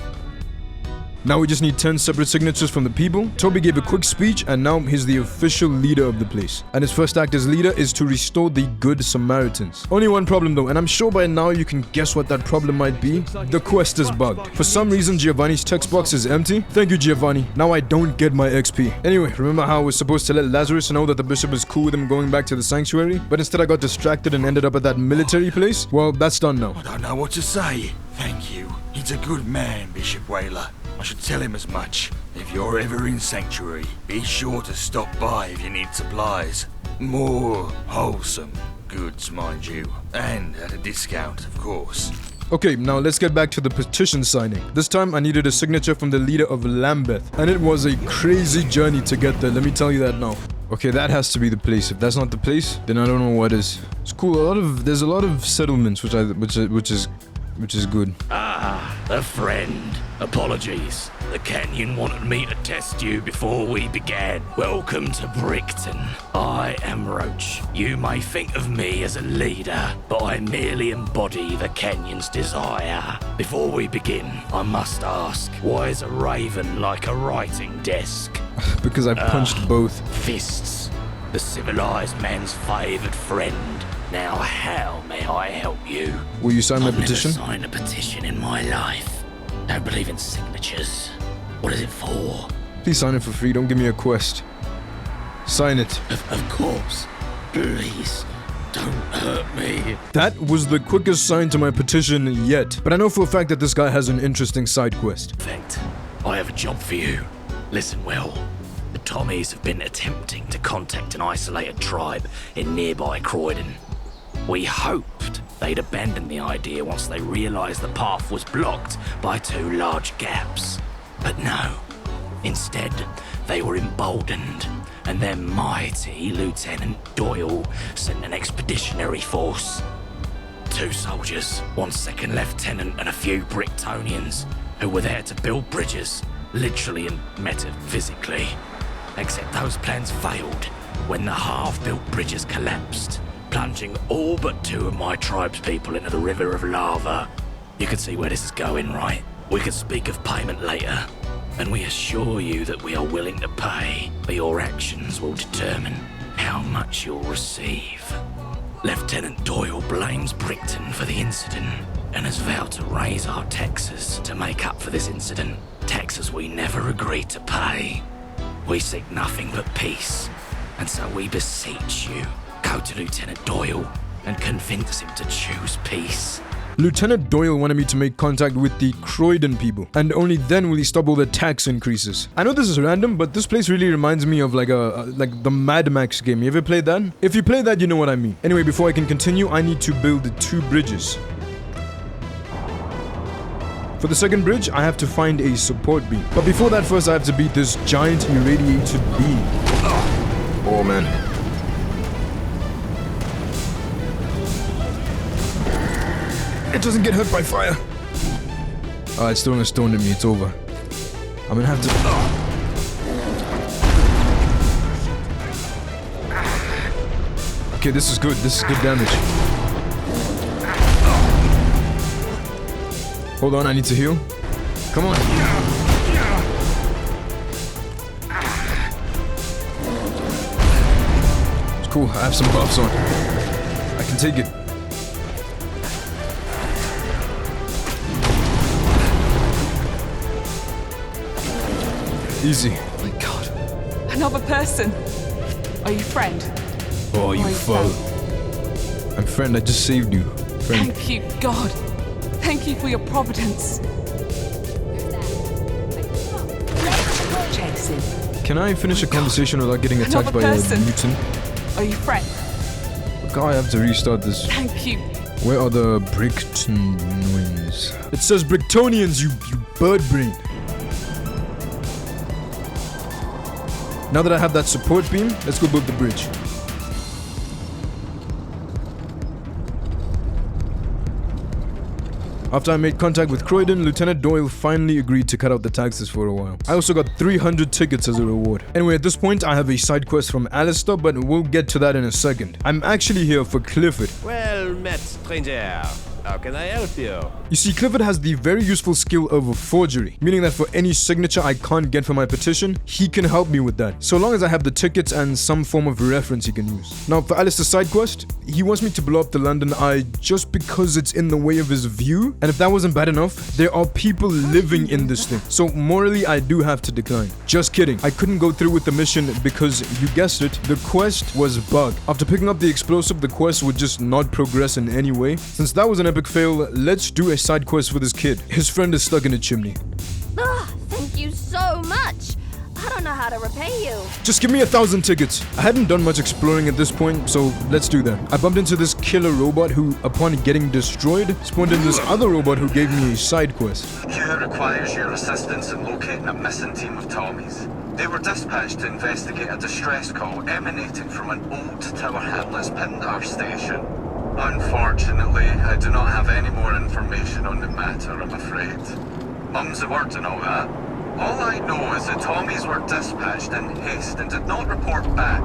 Now we just need 10 separate signatures from the people. Toby gave a quick speech and now he's the official leader of the place. And his first act as leader is to restore the Good Samaritans. Only one problem though, and I'm sure by now you can guess what that problem might be. The quest is bugged. For some reason Giovanni's text box is empty. Thank you Giovanni. Now I don't get my XP. Anyway, remember how I was supposed to let Lazarus know that the bishop is cool with him going back to the sanctuary? But instead I got distracted and ended up at that military place? Well, that's done now. I don't know what to say. Thank you. He's a good man, Bishop Whaler. I should tell him as much. If you're ever in Sanctuary, be sure to stop by if you need supplies. More wholesome goods, mind you. And at a discount, of course. Okay, now let's get back to the petition signing. This time I needed a signature from the leader of Lambeth. And it was a crazy journey to get there, let me tell you that now. Okay, that has to be the place. If that's not the place, then I don't know what is. It's cool. There's a lot of settlements, which is good. Ah, a friend. Apologies. The Canyon wanted me to test you before we began. Welcome to Brickton. I am Roach. You may think of me as a leader, but I merely embody the Canyon's desire. Before we begin, I must ask, why is a raven like a writing desk? Because I punched both. Fists. The civilized man's favored friend. Now, how may I help you? Will you sign my petition? I've never signed a petition in my life. Don't believe in signatures. What is it for? Please sign it for free. Don't give me a quest. Sign it. Of course. Please, don't hurt me. That was the quickest sign to my petition yet. But I know for a fact that this guy has an interesting side quest. Perfect. I have a job for you. Listen well. The Tommies have been attempting to contact an isolated tribe in nearby Croydon. We hoped they'd abandon the idea once they realised the path was blocked by 2 large gaps. But no, Instead, they were emboldened, and their mighty Lieutenant Doyle sent an expeditionary force. 2 soldiers, 1 second lieutenant, and a few Bricktonians who were there to build bridges, literally and metaphysically. Except those plans failed when the half-built bridges collapsed, plunging all but 2 of my tribe's people into the river of lava. You can see where this is going, right? We could speak of payment later, and we assure you that we are willing to pay, but your actions will determine how much you'll receive. Lieutenant Doyle blames Brickton for the incident and has vowed to raise our taxes to make up for this incident, taxes we never agreed to pay. We seek nothing but peace, and so we beseech you, go to Lieutenant Doyle and convince him to choose peace. Lieutenant Doyle wanted me to make contact with the Croydon people, and only then will he stop all the tax increases. I know this is random, but this place really reminds me of like the Mad Max game. You ever played that? If you play that, you know what I mean. Anyway, before I can continue, I need to build 2 bridges. For the second bridge, I have to find a support beam. But before that, first I have to beat this giant irradiated beam. Oh man. It doesn't get hurt by fire. Oh, it's throwing a stone at me. It's over. I'm gonna have to... Okay, this is good. This is good damage. Hold on, I need to heal. Come on. It's cool. I have some buffs on. I can take it. Easy. Oh my god. Another person. Are you friend? Oh, you foe. I'm friend. I just saved you. Friend. Thank you, God. Thank you for your providence. Chasing. Can I finish a conversation without getting attacked by a mutant? Are you friend? Look, I have to restart this. Thank you. Where are the Bricktonians? It says Bricktonians, you bird brain. Now that I have that support beam, let's go build the bridge. After I made contact with Croydon, Lieutenant Doyle finally agreed to cut out the taxes for a while. I also got 300 tickets as a reward. Anyway, at this point, I have a side quest from Alistair, but we'll get to that in a second. I'm actually here for Clifford. Well met, stranger. How can I help you? You see, Clifford has the very useful skill of forgery, meaning that for any signature I can't get for my petition, he can help me with that, so long as I have the tickets and some form of reference he can use. Now, for Alistair's side quest, he wants me to blow up the London Eye just because it's in the way of his view, and if that wasn't bad enough, there are people living in this thing, so morally I do have to decline. Just kidding, I couldn't go through with the mission because, you guessed it, the quest was bugged. After picking up the explosive, the quest would just not progress in any way. Since that was an epic fail, let's do a side quest for this kid. His friend is stuck in a chimney. Thank you so much. I don't know how to repay you. Just give me 1,000 tickets. I hadn't done much exploring at this point, so let's do that. I bumped into this killer robot who, upon getting destroyed, spawned in this other robot who gave me a side quest. Q requires your assistance in locating a missing team of Tommies. They were dispatched to investigate a distress call emanating from an old Tower Hamlets Pindar station. Unfortunately, I do not have any more information on the matter, I'm afraid. Mum's the word and all that. All I know is that Tommies were dispatched in haste and did not report back.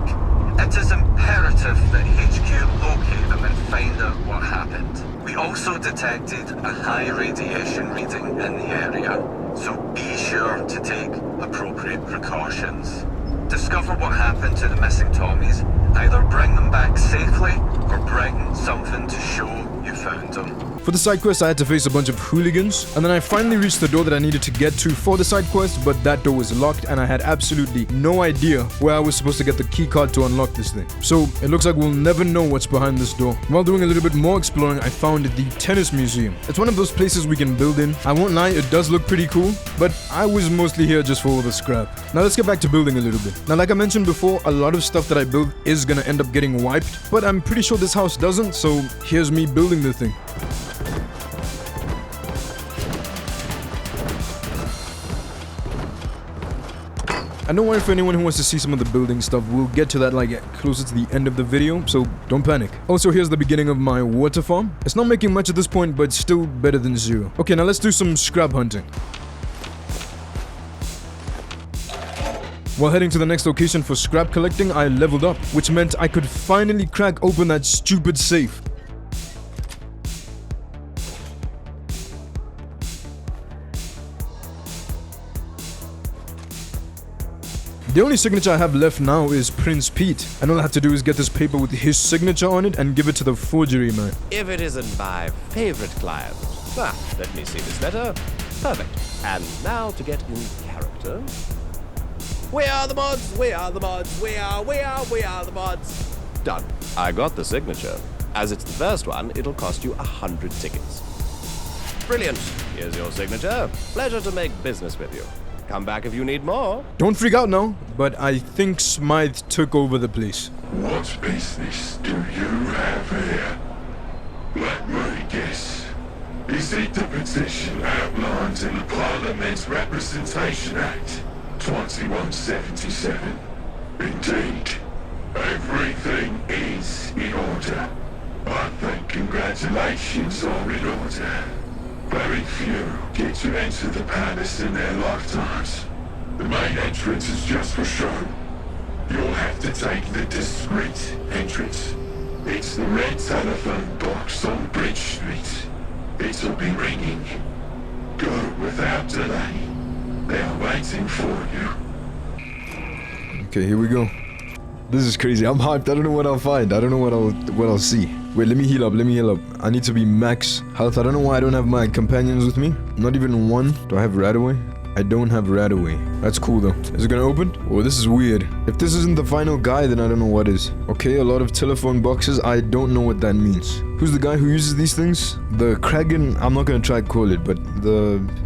It is imperative that HQ locate them and find out what happened. We also detected a high radiation reading in the area, so be sure to take appropriate precautions. Discover what happened to the missing Tommies, either bring them back safely or bring something to show you found them. For the side quest, I had to face a bunch of hooligans, and then I finally reached the door that I needed to get to for the side quest, but that door was locked and I had absolutely no idea where I was supposed to get the key card to unlock this thing. So it looks like we'll never know what's behind this door. While doing a little bit more exploring, I found the tennis museum. It's one of those places we can build in. I won't lie, it does look pretty cool, but I was mostly here just for all the scrap. Now let's get back to building a little bit. Now, like I mentioned before, a lot of stuff that I build is gonna end up getting wiped, but I'm pretty sure this house doesn't, so here's me building the thing. And don't worry for anyone who wants to see some of the building stuff. We'll get to that like closer to the end of the video, so don't panic. Also, here's the beginning of my water farm. It's not making much at this point, but still better than zero. Okay, now let's do some scrap hunting. While heading to the next location for scrap collecting, I leveled up, which meant I could finally crack open that stupid safe. The only signature I have left now is Prince Pete, and all I have to do is get this paper with his signature on it and give it to the Forgery man. If it isn't my favorite client. Ah, let me see this letter. Perfect. And now to get in character. We are the mods, we are the mods, we are the mods. Done. I got the signature. As it's the first one, it'll cost you 100 tickets. Brilliant. Here's your signature. Pleasure to make business with you. Come back if you need more. Don't freak out now, but I think Smythe took over the place. What business do you have here? Let me guess. Is it the petition outlined in the Parliament's Representation Act 2177? Indeed. Everything is in order. I think congratulations are in order. Very few get to enter the palace in their lifetimes. The main entrance is just for show. You'll have to take the discreet entrance. It's the red telephone box on Bridge Street. It'll be ringing. Go without delay. They are waiting for you. Okay, here we go. This is crazy. I'm hyped. I don't know what I'll find. I don't know what I'll see. Wait, let me heal up. I need to be max health. I don't know why I don't have my companions with me. Not even one. Do I have Radaway? I don't have Radaway. That's cool though. Is it gonna open? Oh, this is weird. If this isn't the final guy, then I don't know what is. Okay, a lot of telephone boxes. I don't know what that means. Who's the guy who uses these things? The Kragan. I'm not gonna try to call it, but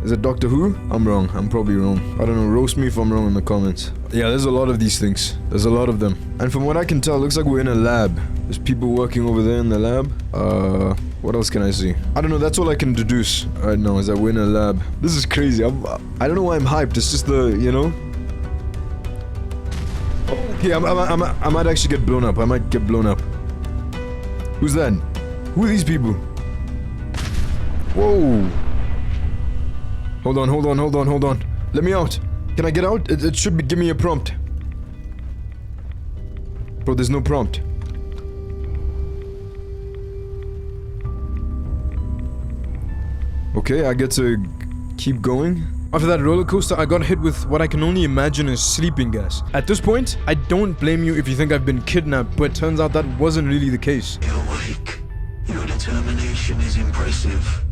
is it Doctor Who? I'm wrong. I'm probably wrong. I don't know. Roast me if I'm wrong in the comments. Yeah, there's a lot of these things. There's a lot of them. And from what I can tell, it looks like we're in a lab. There's people working over there in the lab. What else can I see? I don't know, that's all I can deduce right now is that we're in a lab. This is crazy. I don't know why I'm hyped. It's just the, you know? Okay, I might actually get blown up. I might get blown up. Who's that? Who are these people? Whoa. Hold on. Let me out. Can I get out? It should be, give me a prompt. Bro, there's no prompt. Okay, I get to keep going. After that roller coaster, I got hit with what I can only imagine is sleeping gas. At this point, I don't blame you if you think I've been kidnapped, but turns out that wasn't really the case. You're awake. Your determination is impressive.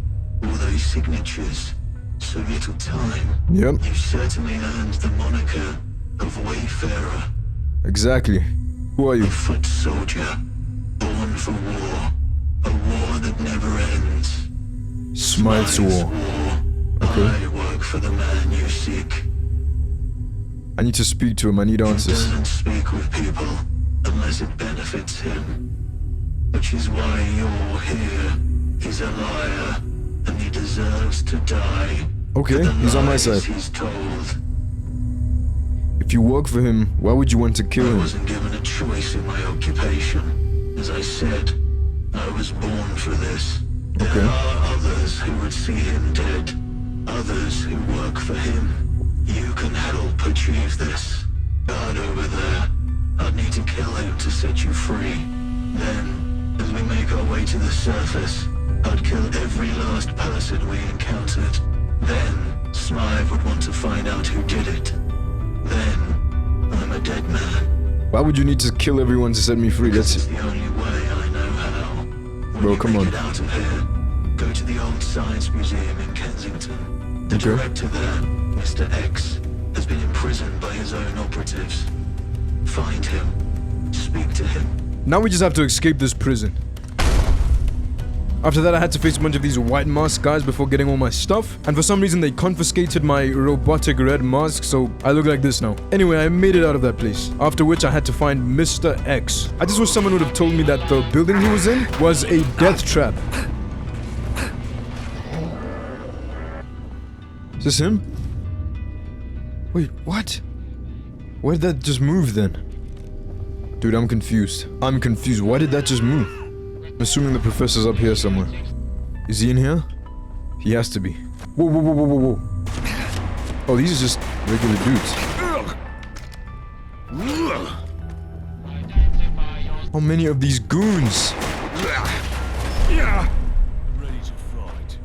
All those signatures. So little time. Yep. You've certainly earned the moniker of Wayfarer. Exactly. Who are you? A foot soldier. Born for war. A war that never ends. Smythe's War. Okay. I work for the man you seek. I need to speak to him. I need answers. He doesn't speak with people unless it benefits him. Which is why you're here. He's a liar, and he deserves to die. Okay, he's on my side. He's told. If you work for him, why would you want to kill him? I wasn't given a choice in my occupation. As I said, I was born for this. Okay. There are others who would see him dead. Others who work for him. You can help achieve this. Guard over there. I'd need to kill him to set you free. Then, as we make our way to the surface, I'd kill every last person we encountered. Then, Smythe would want to find out who did it. Then, I'm a dead man. Why would you need to kill everyone to set me free? That's the only way I know how. Bro, come on. Get out of here. Go to the old Science Museum in Kensington. The director there, Mr. X, has been imprisoned by his own operatives. Find him. Speak to him. Now we just have to escape this prison. After that, I had to face a bunch of these white mask guys before getting all my stuff. And for some reason, they confiscated my robotic red mask, so I look like this now. Anyway, I made it out of that place. After which, I had to find Mr. X. I just wish someone would have told me that the building he was in was a death trap. Is this him? Wait, what? Where did that just move then? Dude, I'm confused. I'm confused. Why did that just move? I'm assuming the professor's up here somewhere. Is he in here? He has to be. Whoa, whoa, whoa, whoa, whoa, whoa. Oh, these are just regular dudes. How many of these goons? Ready to fight.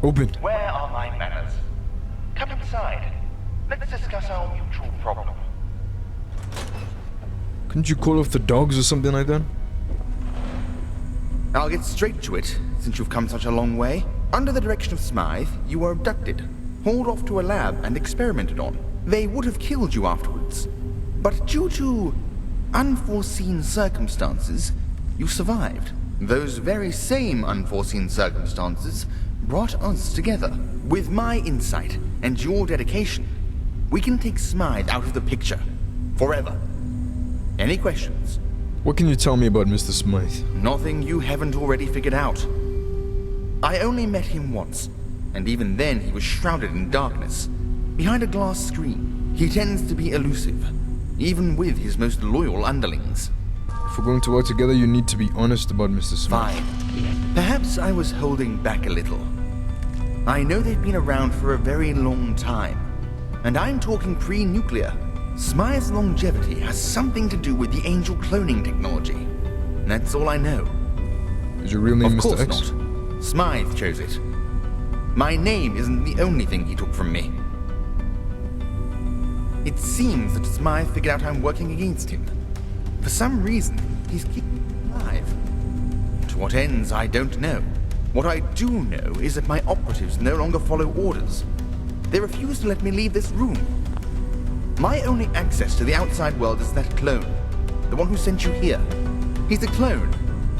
Open. Where are my manners? Come inside. Let's discuss our mutual problem. Couldn't you call off the dogs or something like that? I'll get straight to it, since you've come such a long way. Under the direction of Smythe, you were abducted, hauled off to a lab and experimented on. They would have killed you afterwards. But due to unforeseen circumstances, you survived. Those very same unforeseen circumstances brought us together. With my insight and your dedication, we can take Smythe out of the picture. Forever. Any questions? What can you tell me about Mr. Smythe? Nothing you haven't already figured out. I only met him once, and even then he was shrouded in darkness. Behind a glass screen, he tends to be elusive, even with his most loyal underlings. If we're going to work together, you need to be honest about Mr. Smythe. Fine. Perhaps I was holding back a little. I know they've been around for a very long time, and I'm talking pre-nuclear. Smythe's longevity has something to do with the angel cloning technology. That's all I know. Is your real name Mr. X? Of course not. Smythe chose it. My name isn't the only thing he took from me. It seems that Smythe figured out I'm working against him. For some reason, he's keeping me alive. To what ends, I don't know. What I do know is that my operatives no longer follow orders. They refuse to let me leave this room. My only access to the outside world is that clone. The one who sent you here. He's a clone.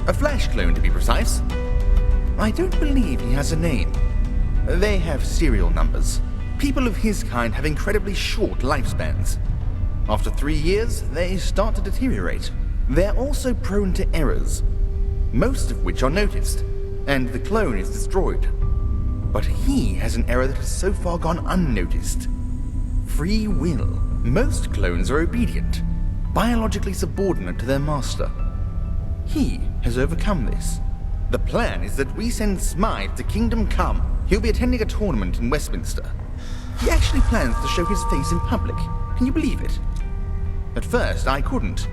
A flash clone, to be precise. I don't believe he has a name. They have serial numbers. People of his kind have incredibly short lifespans. After 3 years, they start to deteriorate. They're also prone to errors, most of which are noticed, and the clone is destroyed. But he has an error that has so far gone unnoticed. Free will. Most clones are obedient, biologically subordinate to their master. He has overcome this. The plan is that we send Smythe to Kingdom Come. He'll be attending a tournament in Westminster. He actually plans to show his face in public. Can you believe it? At first, I couldn't.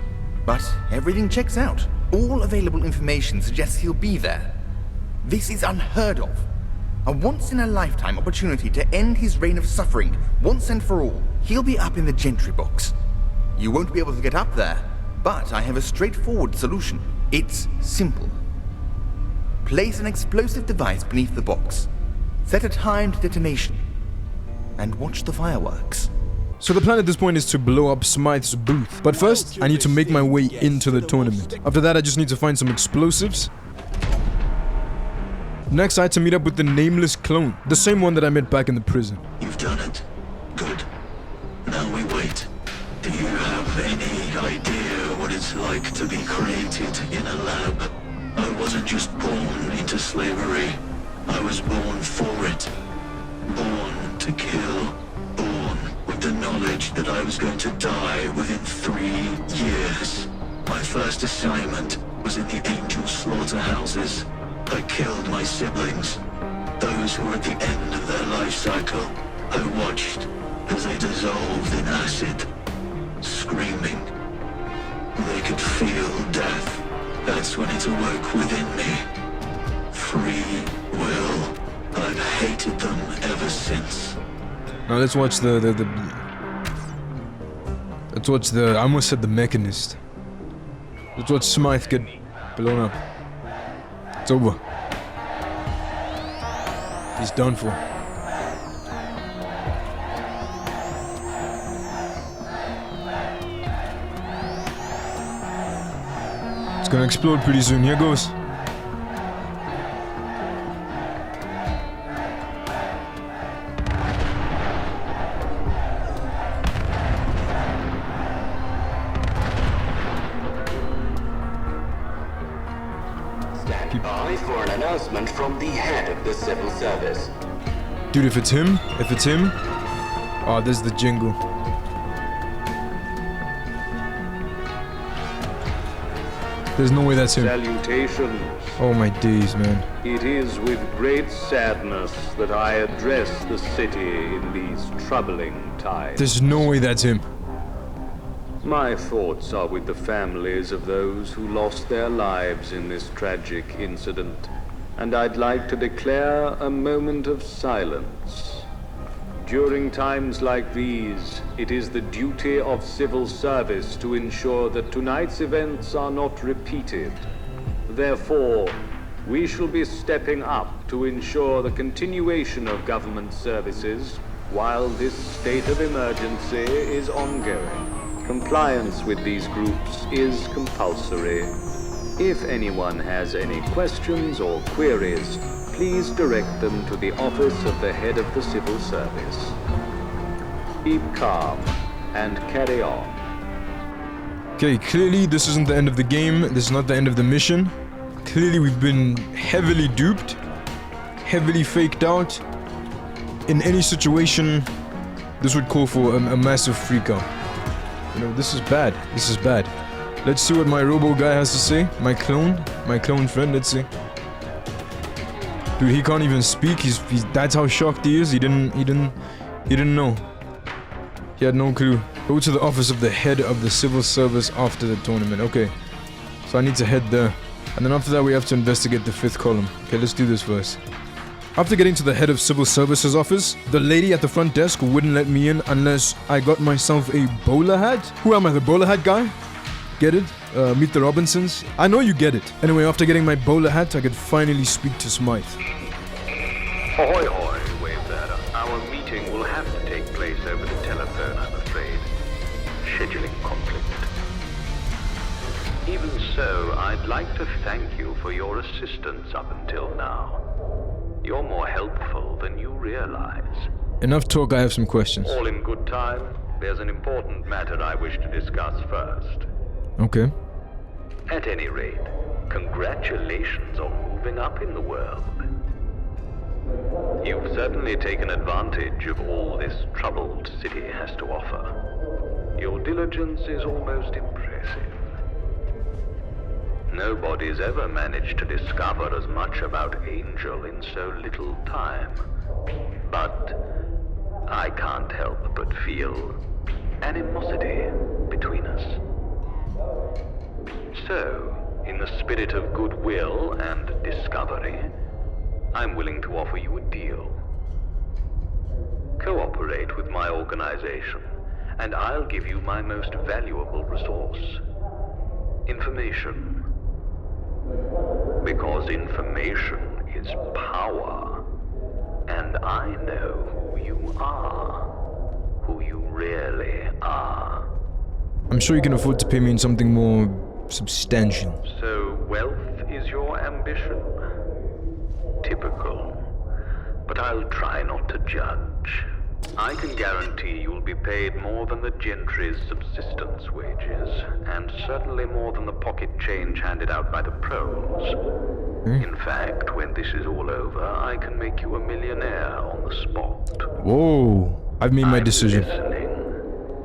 But everything checks out. All available information suggests he'll be there. This is unheard of. A once-in-a-lifetime opportunity to end his reign of suffering, once and for all. He'll be up in the gentry box. You won't be able to get up there, but I have a straightforward solution. It's simple. Place an explosive device beneath the box. Set a timed detonation. And watch the fireworks. So the plan at this point is to blow up Smythe's booth. But first, I need to make my way into the tournament. After that, I just need to find some explosives. Next, I had to meet up with the nameless clone. The same one that I met back in the prison. You've done it. Good. Now we wait. Do you have any idea what it's like to be created in a lab? I wasn't just born into slavery. I was born for it. Born to kill. Born with the knowledge that I was going to die within 3 years. My first assignment was in the angel slaughterhouses. I killed my siblings, those who were at the end of their life cycle. I watched as they dissolved in acid, screaming. They could feel death. That's when it awoke within me. Free will. I've hated them ever since. Now let's watch the let's watch the, I almost said the Mechanist. Let's watch Smythe get blown up. It's over. He's done for. It's gonna explode pretty soon. Here goes. Stand Keep... Time for an announcement from the head of the civil service. Dude, if it's him, oh, this is the jingle. There's no way that's him. Salutations. Oh my days, man. It is with great sadness that I address the city in these troubling times. There's no way that's him. My thoughts are with the families of those who lost their lives in this tragic incident, and I'd like to declare a moment of silence. During times like these, it is the duty of civil service to ensure that tonight's events are not repeated. Therefore, we shall be stepping up to ensure the continuation of government services while this state of emergency is ongoing. Compliance with these groups is compulsory. If anyone has any questions or queries, please direct them to the office of the head of the civil service. Keep calm and carry on. Okay, clearly this isn't the end of the game. This is not the end of the mission. Clearly we've been heavily duped, heavily faked out. In any situation, this would call for a massive freak out. You know, this is bad. This is bad. Let's see what my robo guy has to say. My clone friend, let's see. Dude, he can't even speak. He's that's how shocked he is. He didn't know. He had no clue. Go to the office of the head of the civil service after the tournament. Okay. So I need to head there. And then after that we have to investigate the 5th column. Okay, let's do this first. After getting to the head of civil services office, the lady at the front desk wouldn't let me in unless I got myself a bowler hat. Who am I, the bowler hat guy? Get it? Meet the Robinsons? I know you get it. Anyway, after getting my bowler hat, I could finally speak to Smythe. Ahoy, hoy, wave there. Our meeting will have to take place over the telephone, I'm afraid. Scheduling conflict. Even so, I'd like to thank you for your assistance up until now. You're more helpful than you realize. Enough talk, I have some questions. All in good time. There's an important matter I wish to discuss first. Okay. At any rate, congratulations on moving up in the world. You've certainly taken advantage of all this troubled city has to offer. Your diligence is almost impressive. Nobody's ever managed to discover as much about Angel in so little time. But I can't help but feel animosity between us. So, in the spirit of goodwill and discovery, I'm willing to offer you a deal. Cooperate with my organization, and I'll give you my most valuable resource. Information. Because information is power. And I know who you are. Who you really are. I'm sure you can afford to pay me in something more substantial. So wealth is your ambition? Typical. But I'll try not to judge. I can guarantee you'll be paid more than the gentry's subsistence wages, and certainly more than the pocket change handed out by the pros. In fact, when this is all over, I can make you a millionaire on the spot. Whoa, I've made my decision. Listening.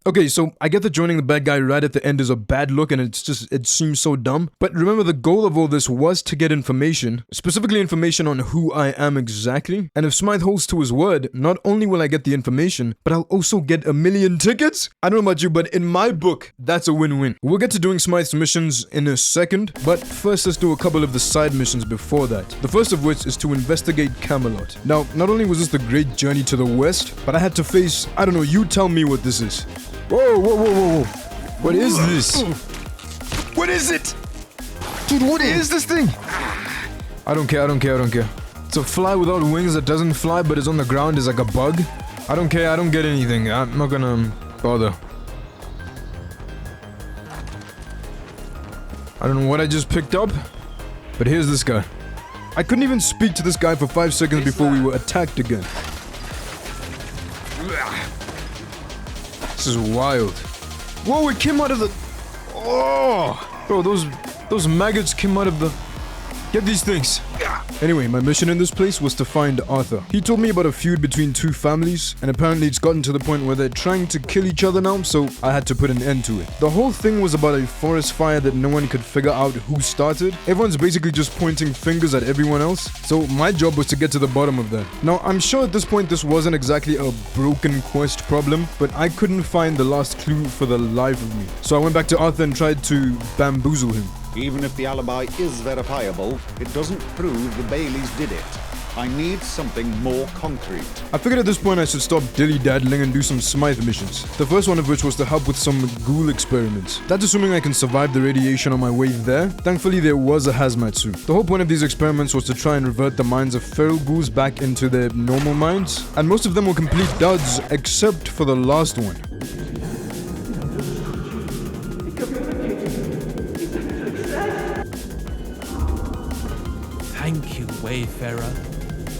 Okay, so I get that joining the bad guy right at the end is a bad look and it seems so dumb. But remember, the goal of all this was to get information, specifically information on who I am exactly. And if Smythe holds to his word, not only will I get the information, but I'll also get 1 million tickets? I don't know about you, but in my book, that's a win-win. We'll get to doing Smythe's missions in a second, but first let's do a couple of the side missions before that. The first of which is to investigate Camelot. Now, not only was this the great journey to the west, but I had to face, I don't know, you tell me what this is. Whoa, whoa, whoa, whoa, whoa. What is this? What is it? Dude, what is this thing? I don't care, I don't care, I don't care. It's a fly without wings that doesn't fly but is on the ground, is like a bug. I don't care, I don't get anything. I'm not gonna bother. I don't know what I just picked up, but here's this guy. I couldn't even speak to this guy for 5 seconds before we were attacked again. This is wild. Whoa, it came out of the... Oh! Bro, those maggots came out of the... Get these things. Anyway, my mission in this place was to find Arthur. He told me about a feud between two families, and apparently it's gotten to the point where they're trying to kill each other now, so I had to put an end to it. The whole thing was about a forest fire that no one could figure out who started. Everyone's basically just pointing fingers at everyone else, so my job was to get to the bottom of that. Now, I'm sure at this point this wasn't exactly a broken quest problem, but I couldn't find the last clue for the life of me. So I went back to Arthur and tried to bamboozle him. Even if the alibi is verifiable, it doesn't prove the Baileys did it. I need something more concrete. I figured at this point I should stop dilly-daddling and do some Smythe missions. The first one of which was to help with some ghoul experiments. That's assuming I can survive the radiation on my way there. Thankfully there was a hazmat suit. The whole point of these experiments was to try and revert the minds of feral ghouls back into their normal minds. And most of them were complete duds, except for the last one. Thank you, Wayfarer.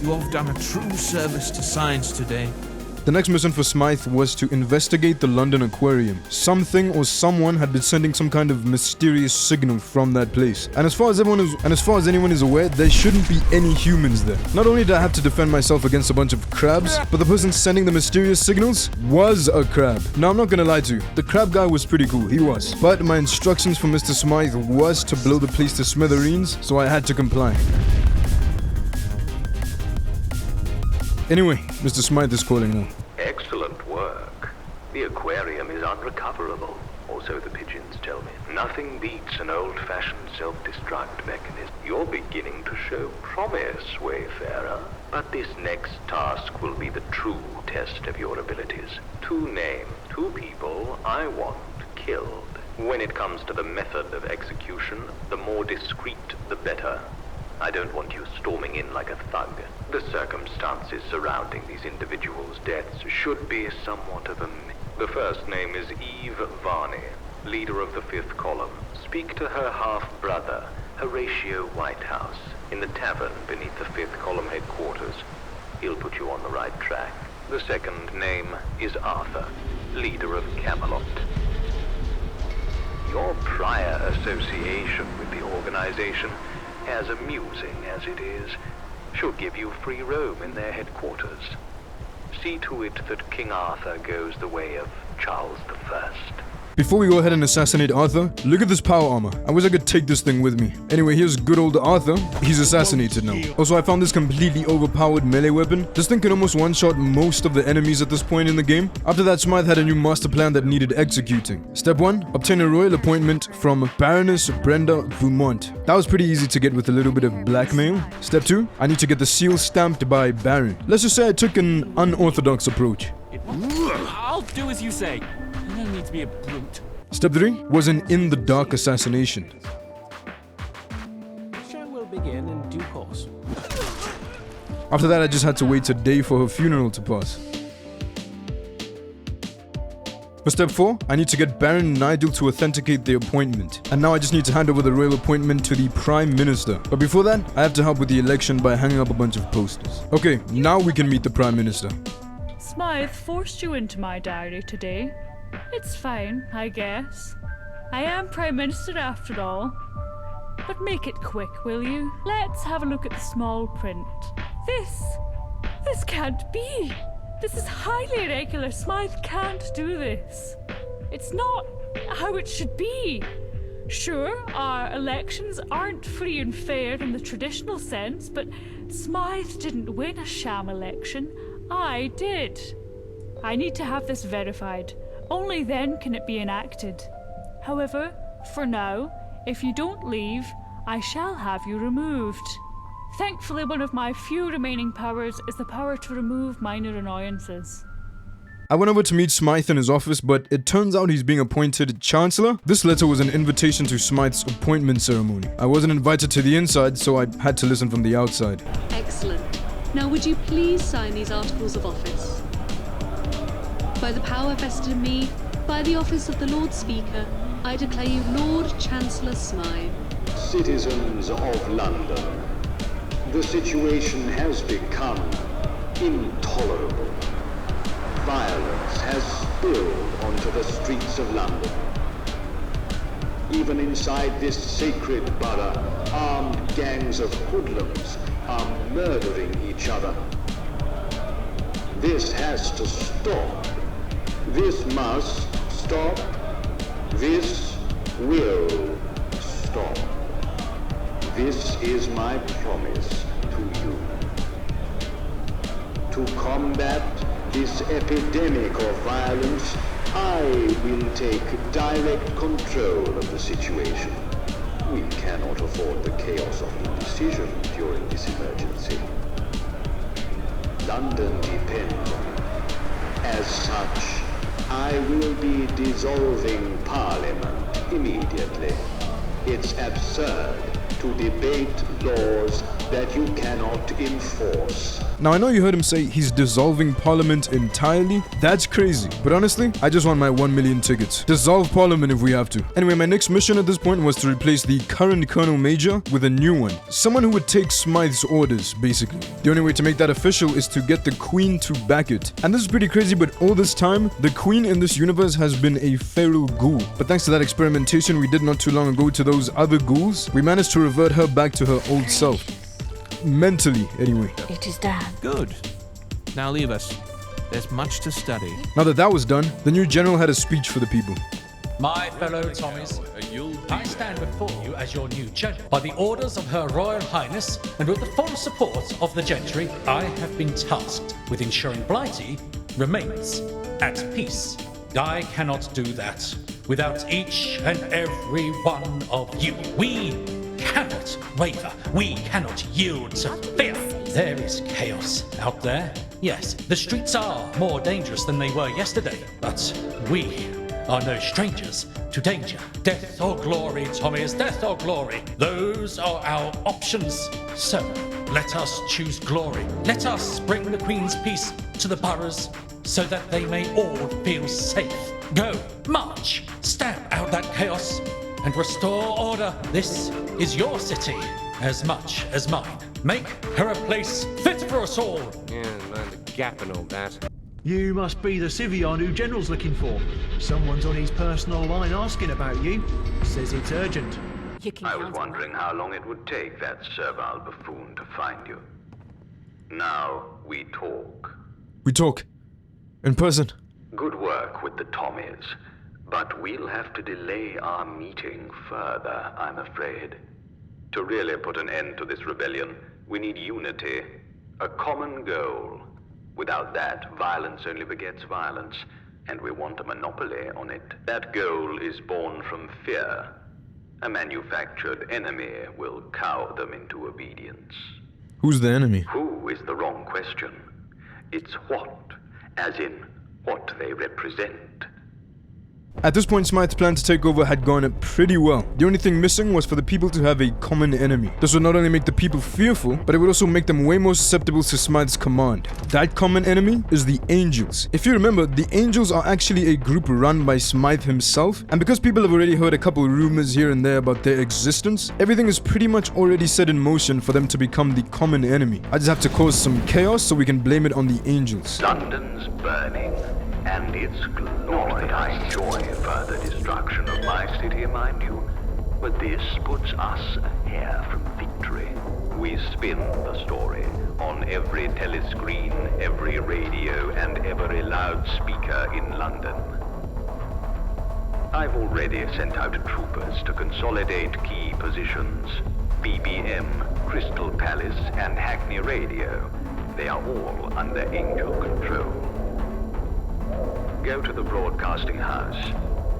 You have done a true service to science today. The next mission for Smythe was to investigate the London Aquarium. Something or someone had been sending some kind of mysterious signal from that place. And as far as anyone is aware, there shouldn't be any humans there. Not only did I have to defend myself against a bunch of crabs, but the person sending the mysterious signals was a crab. Now, I'm not gonna lie to you, the crab guy was pretty cool, he was. But my instructions from Mr. Smythe was to blow the place to smithereens, so I had to comply. Anyway, Mr. Smythe is calling now. Excellent work. The aquarium is unrecoverable, or so the pigeons tell me. Nothing beats an old-fashioned self-destruct mechanism. You're beginning to show promise, Wayfarer. But this next task will be the true test of your abilities. Two names, two people I want killed. When it comes to the method of execution, the more discreet, the better. I don't want you storming in like a thug. The circumstances surrounding these individuals' deaths should be somewhat of a... The first name is Eve Varney, leader of the 5th column. Speak to her half-brother, Horatio Whitehouse, in the tavern beneath the 5th column headquarters. He'll put you on the right track. The second name is Arthur, leader of Camelot. Your prior association with the organization, as amusing as it is, should give you free roam in their headquarters. See to it that King Arthur goes the way of Charles I. Before we go ahead and assassinate Arthur, look at this power armor. I wish I could take this thing with me. Anyway, here's good old Arthur. He's assassinated now. Also, I found this completely overpowered melee weapon. This thing can almost one-shot most of the enemies at this point in the game. After that, Smythe had a new master plan that needed executing. Step 1, obtain a royal appointment from Baroness Brenda Beaumont. That was pretty easy to get with a little bit of blackmail. Step 2, I need to get the seal stamped by Baron. Let's just say I took an unorthodox approach. I'll do as you say. You don't need to be a brute. Step 3 was an in-the-dark assassination. The show will begin in due course. After that, I just had to wait a day for her funeral to pass. For step 4, I need to get Baron Nigel to authenticate the appointment. And now I just need to hand over the royal appointment to the Prime Minister. But before that, I have to help with the election by hanging up a bunch of posters. Okay, now we can meet the Prime Minister. Smythe forced you into my diary today. It's fine, I guess. I am Prime Minister after all. But make it quick, will you? Let's have a look at the small print. This can't be. This is highly irregular. Smythe can't do this. It's not how it should be. Sure, our elections aren't free and fair in the traditional sense, but Smythe didn't win a sham election. I did. I need to have this verified. Only then can it be enacted. However, for now, if you don't leave, I shall have you removed. Thankfully, one of my few remaining powers is the power to remove minor annoyances. I went over to meet Smythe in his office, but it turns out he's being appointed Chancellor. This letter was an invitation to Smythe's appointment ceremony. I wasn't invited to the inside, so I had to listen from the outside. Excellent. Now would you please sign these articles of office? By the power vested in me, by the office of the Lord Speaker, I declare you Lord Chancellor Smythe. Citizens of London, the situation has become intolerable. Violence has spilled onto the streets of London. Even inside this sacred borough, armed gangs of hoodlums are murdering each other. This has to stop. This must stop. This will stop. This is my promise to you. To combat this epidemic of violence, I will take direct control of the situation. We cannot afford the chaos of indecision during this emergency. London depends on it. As such, I will be dissolving Parliament immediately. It's absurd to debate laws that you cannot enforce. Now, I know you heard him say he's dissolving Parliament entirely. That's crazy. But honestly, I just want my 1 million tickets. Dissolve Parliament if we have to. Anyway, my next mission at this point was to replace the current Colonel Major with a new one. Someone who would take Smythe's orders, basically. The only way to make that official is to get the Queen to back it. And this is pretty crazy, but all this time, the Queen in this universe has been a feral ghoul. But thanks to that experimentation we did not too long ago to those other ghouls, we managed to revert her back to her old self. Mentally, anyway. It is done. Good. Now leave us. There's much to study. Now that that was done, the new general had a speech for the people. My fellow Tommies, I stand before you as your new general. By the orders of Her Royal Highness and with the full support of the gentry, I have been tasked with ensuring Blighty remains at peace. I cannot do that without each and every one of you. We cannot waver. We cannot yield to fear. There is chaos out there. Yes, the streets are more dangerous than they were yesterday, but we are no strangers to danger. Death or glory, Tommies, death or glory. Those are our options. So, let us choose glory. Let us bring the Queen's peace to the boroughs so that they may all feel safe. Go, march, stamp out that chaos and restore order. This is your city as much as mine. Make her a place fit for us all. Yeah, mind the gap and all that. You must be the Civian who General's looking for. Someone's on his personal line asking about you. Says it's urgent. I was wondering how long it would take that servile buffoon to find you. Now we talk. We talk. In person. Good work with the Tommies, but we'll have to delay our meeting further, I'm afraid. To really put an end to this rebellion, we need unity, a common goal. Without that, violence only begets violence, and we want a monopoly on it. That goal is born from fear. A manufactured enemy will cow them into obedience. Who's the enemy? Who is the wrong question. It's what, as in what they represent. At this point, Smythe's plan to take over had gone pretty well. The only thing missing was for the people to have a common enemy. This would not only make the people fearful, but it would also make them way more susceptible to Smythe's command. That common enemy is the Angels. If you remember, the Angels are actually a group run by Smythe himself, and because people have already heard a couple rumors here and there about their existence, everything is pretty much already set in motion for them to become the common enemy. I just have to cause some chaos so we can blame it on the Angels. London's burning, and it's glory. Not that I enjoy further destruction of my city, mind you, but this puts us a hair from victory. We spin the story on every telescreen, every radio, and every loudspeaker in London. I've already sent out troopers to consolidate key positions. BBM, Crystal Palace, and Hackney Radio. They are all under Angel control. Go to the broadcasting house.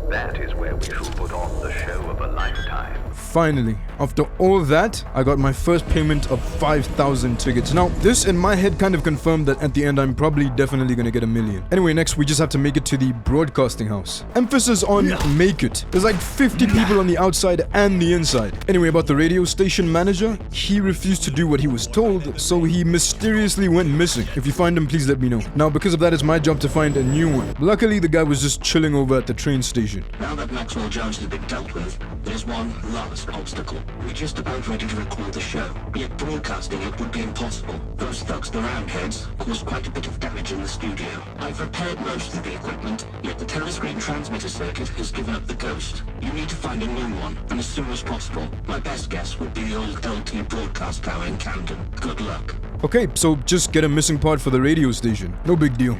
That is where we shall put on the show of a lifetime. Finally, after all that, I got my first payment of 5,000 tickets. Now, this in my head kind of confirmed that at the end I'm probably definitely gonna get 1 million. Anyway, next we just have to make it to the broadcasting house. Emphasis on make it. There's like 50 people on the outside and the inside. Anyway, about the radio station manager, he refused to do what he was told, so he mysteriously went missing. If you find him, please let me know. Now, because of that, it's my job to find a new one. Luckily, the guy was just chilling over at the train station. decision. Now that Maxwell Jones has been dealt with, there's one last obstacle. We're just about ready to record the show, yet broadcasting it would be impossible. Those thugs, the Roundheads, caused quite a bit of damage in the studio. I've repaired most of the equipment, yet the telescreen transmitter circuit has given up the ghost. You need to find a new one, and as soon as possible. My best guess would be the old LT broadcast tower in Camden. Good luck. Okay, so just get a missing part for the radio station. No big deal.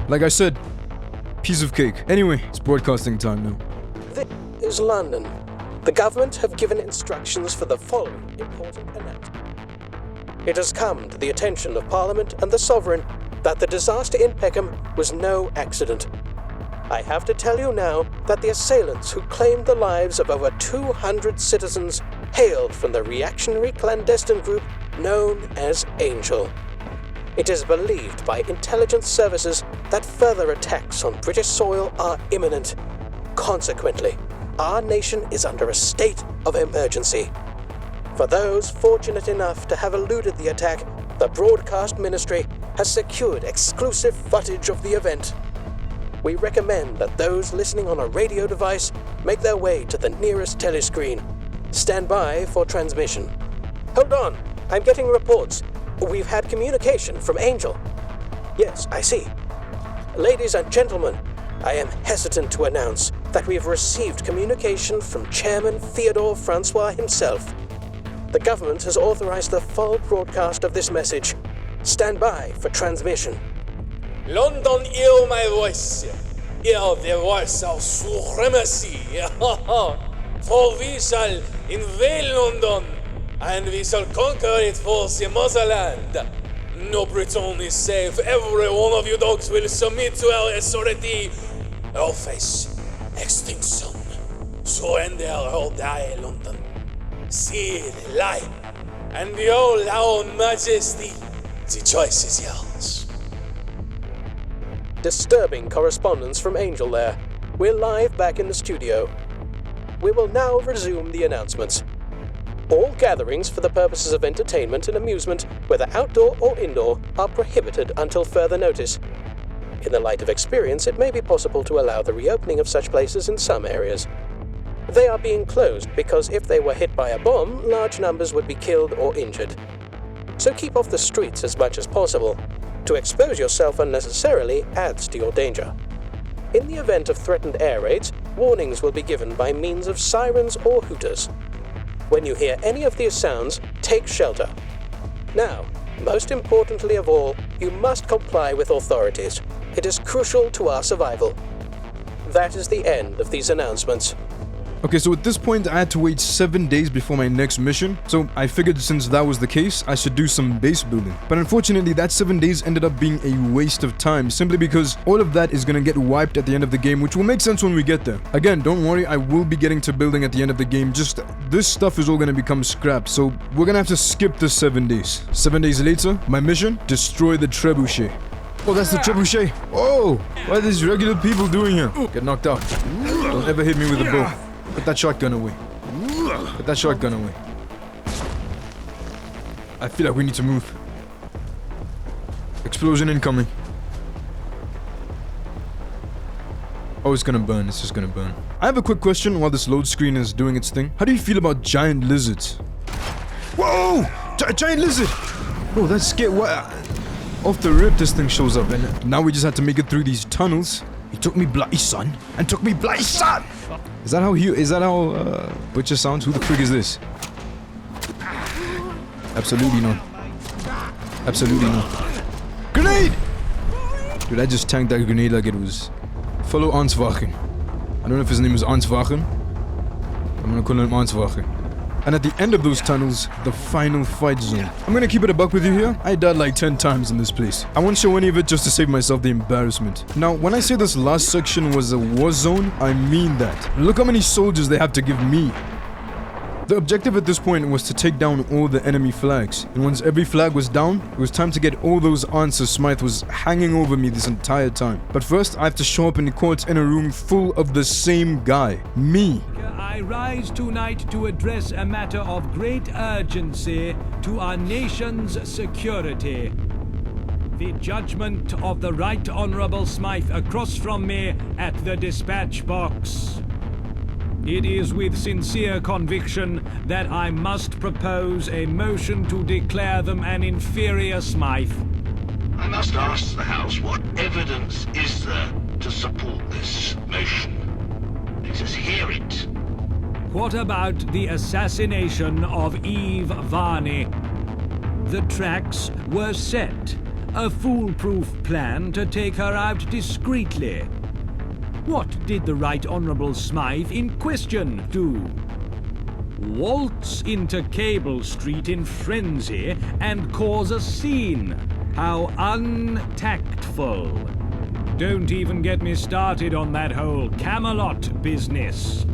Like I said, piece of cake. Anyway, it's broadcasting time now. This is London. The government have given instructions for the following important announcement. It has come to the attention of Parliament and the Sovereign that the disaster in Peckham was no accident. I have to tell you now that the assailants who claimed the lives of over 200 citizens hailed from the reactionary clandestine group known as Angel. It is believed by intelligence services that further attacks on British soil are imminent. Consequently, our nation is under a state of emergency. For those fortunate enough to have eluded the attack, the Broadcast Ministry has secured exclusive footage of the event. We recommend that those listening on a radio device make their way to the nearest telescreen. Stand by for transmission. Hold on, I'm getting reports. We've had communication from Angel. Yes, I see. Ladies and gentlemen, I am hesitant to announce that we have received communication from Chairman Theodore Francois himself. The government has authorized the full broadcast of this message. Stand by for transmission. London, hear my voice. Hear the voice of supremacy. For we shall invade London, and we shall conquer it for the motherland. No Britain is safe. Every one of you dogs will submit to our authority or face extinction. Surrender or die, London. See the light and behold our majesty. The choice is yours. Disturbing correspondence from Angel there. We're live back in the studio. We will now resume the announcements. All gatherings for the purposes of entertainment and amusement, whether outdoor or indoor, are prohibited until further notice. In the light of experience, it may be possible to allow the reopening of such places in some areas. They are being closed because if they were hit by a bomb, large numbers would be killed or injured. So keep off the streets as much as possible. To expose yourself unnecessarily adds to your danger. In the event of threatened air raids, warnings will be given by means of sirens or hooters. When you hear any of these sounds, take shelter. Now, most importantly of all, you must comply with authorities. It is crucial to our survival. That is the end of these announcements. Okay, so at this point, I had to wait 7 days before my next mission, so I figured since that was the case, I should do some base building. But unfortunately, that 7 days ended up being a waste of time, simply because all of that is gonna get wiped at the end of the game, which will make sense when we get there. Again, don't worry, I will be getting to building at the end of the game, just this stuff is all gonna become scrap, so we're gonna have to skip the 7 days. 7 days later, my mission, destroy the trebuchet. Oh, that's the trebuchet! Oh! What are these regular people doing here? Get knocked out. Don't ever hit me with a bow. Put that shotgun away. Put that shotgun away. I feel like we need to move. Explosion incoming. Oh, it's gonna burn. It's just gonna burn. I have a quick question while this load screen is doing its thing. How do you feel about giant lizards? Whoa! Giant lizard! Oh, that's scary. What? Off the rip, this thing shows up, and now we just had to make it through these tunnels. He took me bloody son, and took me bloody son! Is that how Butcher sounds? Who the frig is this? Absolutely not. Absolutely not. Grenade! Dude, I just tanked that grenade like it was... Follow Answachen. I don't know if his name is Answachen. I'm gonna call him Answachen. And at the end of those tunnels, the final fight zone. I'm gonna keep it a buck with you here. I died like 10 times in this place. I won't show any of it just to save myself the embarrassment. Now, when I say this last section was a war zone, I mean that. Look how many soldiers they have to give me. The objective at this point was to take down all the enemy flags. And once every flag was down, it was time to get all those answers Smythe was hanging over me this entire time. But first, I have to show up in the court's inner room full of the same guy. Me. I rise tonight to address a matter of great urgency to our nation's security. The judgment of the Right Honourable Smythe across from me at the dispatch box. It is with sincere conviction that I must propose a motion to declare them an inferior Smythe. I must ask the House, what evidence is there to support this motion? Let us hear it. What about the assassination of Eve Varney? The tracks were set, a foolproof plan to take her out discreetly. What did the Right Honourable Smythe in question do? Waltz into Cable Street in frenzy and cause a scene. How untactful. Don't even get me started on that whole Camelot business.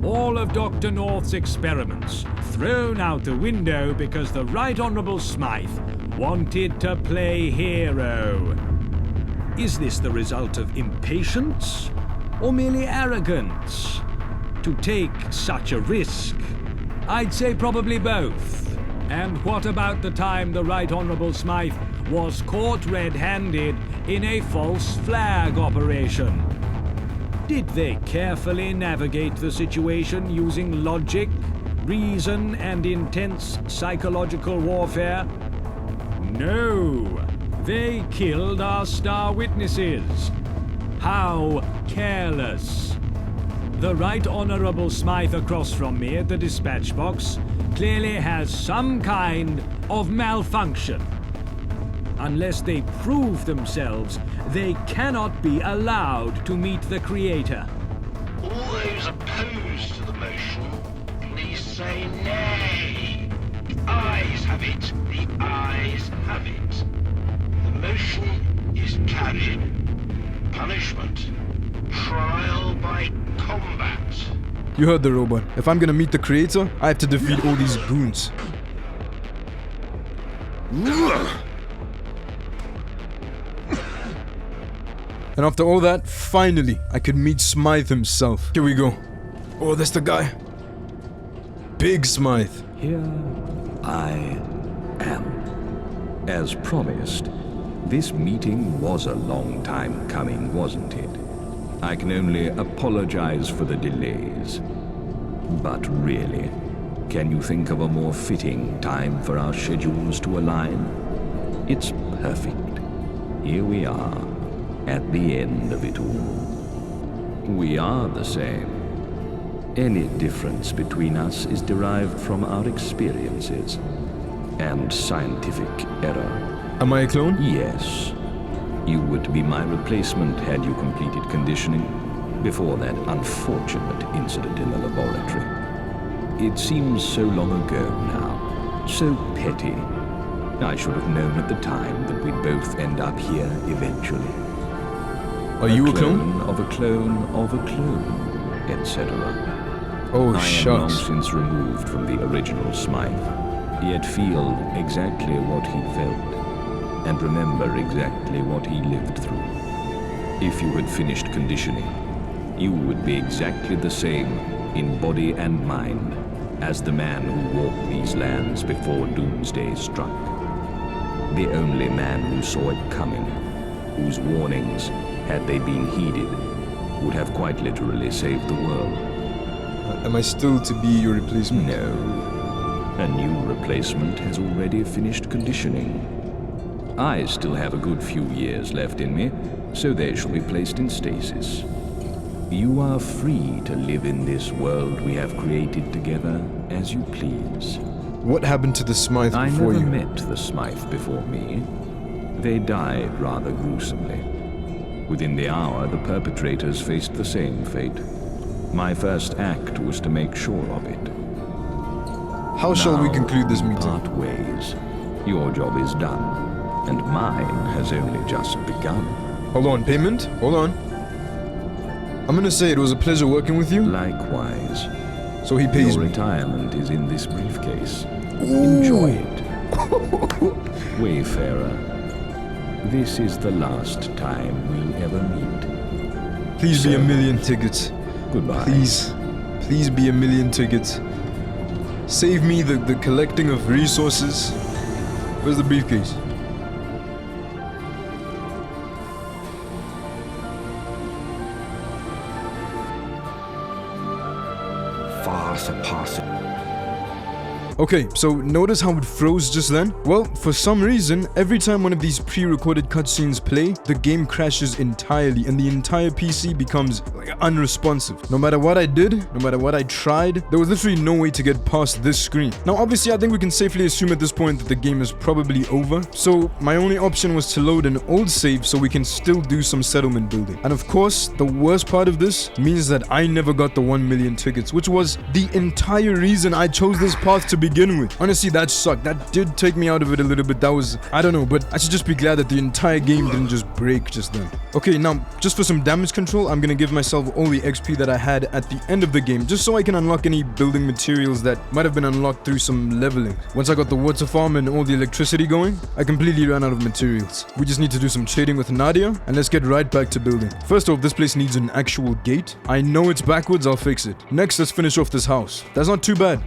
All of Dr. North's experiments thrown out the window because the Right Honourable Smythe wanted to play hero. Is this the result of impatience or merely arrogance? To take such a risk? I'd say probably both. And what about the time the Right Honourable Smythe was caught red-handed in a false flag operation? Did they carefully navigate the situation using logic, reason, and intense psychological warfare? No! They killed our star witnesses. How careless. The Right Honourable Smythe across from me at the dispatch box clearly has some kind of malfunction. Unless they prove themselves, they cannot be allowed to meet the Creator. All those opposed to the motion, please say nay. The ayes have it. The ayes have it. The motion is carried. Punishment. Trial by combat. You heard the robot. If I'm gonna meet the Creator, I have to defeat all these goons. And after all that, finally, I could meet Smythe himself. Here we go. Oh, that's the guy. Big Smythe. Here I am. As promised, this meeting was a long time coming, wasn't it? I can only apologize for the delays. But really, can you think of a more fitting time for our schedules to align? It's perfect. Here we are, at the end of it all. We are the same. Any difference between us is derived from our experiences and scientific error. Am I a clone? Yes. You would be my replacement had you completed conditioning before that unfortunate incident in the laboratory. It seems so long ago now, so petty. I should have known at the time that we'd both end up here eventually. Are you a clone? Of a clone of a clone, etc. Oh, I shucks. am long since removed from the original Smythe, yet feel exactly what he felt, and remember exactly what he lived through. If you had finished conditioning, you would be exactly the same in body and mind as the man who walked these lands before Doomsday struck. The only man who saw it coming, whose warnings, had they been heeded, would have quite literally saved the world. Am I still to be your replacement? No. A new replacement has already finished conditioning. I still have a good few years left in me, so they shall be placed in stasis. You are free to live in this world we have created together as you please. What happened to the Smythe before you? I never met the Smythe before me. They died rather gruesomely. Within the hour, the perpetrators faced the same fate. My first act was to make sure of it. How shall we conclude this meeting? Part ways. Your job is done, and mine has only just begun. Hold on, payment? Hold on. I'm gonna say it was a pleasure working with you. Likewise. So he pays Your me. retirement is in this briefcase. Ooh. Enjoy it. Wayfarer, this is the last time we'll ever meet. Please be a million tickets. Goodbye. Please. Please be 1,000,000 tickets. Save me the collecting of resources. Where's the briefcase? Far surpassing. Okay, so notice how it froze just then? Well, for some reason, every time one of these pre-recorded cutscenes play, the game crashes entirely and the entire PC becomes like unresponsive. No matter what I did, no matter what I tried, there was literally no way to get past this screen. Now, obviously, I think we can safely assume at this point that the game is probably over. So my only option was to load an old save so we can still do some settlement building. And of course, the worst part of this means that I never got the 1,000,000 tickets, which was the entire reason I chose this path to begin with. Honestly, that sucked. That did take me out of it a little bit. That was, I don't know, but I should just be glad that the entire game didn't just break just then. Okay, now, just for some damage control, I'm gonna give myself all the XP that I had at the end of the game, just so I can unlock any building materials that might have been unlocked through some leveling. Once I got the water farm and all the electricity going, I completely ran out of materials. We just need to do some trading with Nadia, and let's get right back to building. First off, this place needs an actual gate. I know it's backwards, I'll fix it. Next, let's finish off this house. That's not too bad.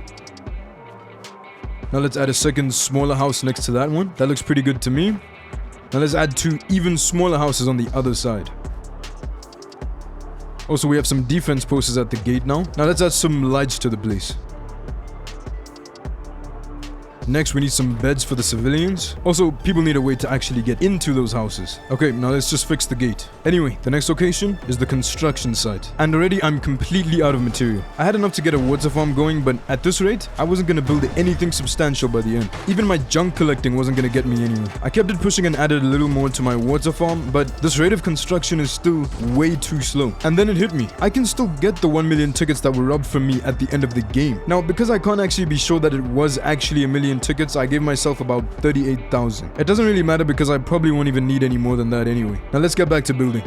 Now let's add a second smaller house next to that one. That looks pretty good to me. Now let's add 2 even smaller houses on the other side. Also, we have some defense posts at the gate now. Now let's add some lights to the place. Next, we need some beds for the civilians. Also, people need a way to actually get into those houses. Okay, now let's just fix the gate. Anyway, the next location is the construction site. And already I'm completely out of material. I had enough to get a water farm going, but at this rate, I wasn't gonna build anything substantial by the end. Even my junk collecting wasn't gonna get me anywhere. I kept it pushing and added a little more to my water farm, but this rate of construction is still way too slow. And then it hit me. I can still get the 1,000,000 tickets that were robbed from me at the end of the game. Now, because I can't actually be sure that it was actually 1,000,000 tickets, I gave myself about 38,000. It doesn't really matter because I probably won't even need any more than that anyway. Now let's get back to building.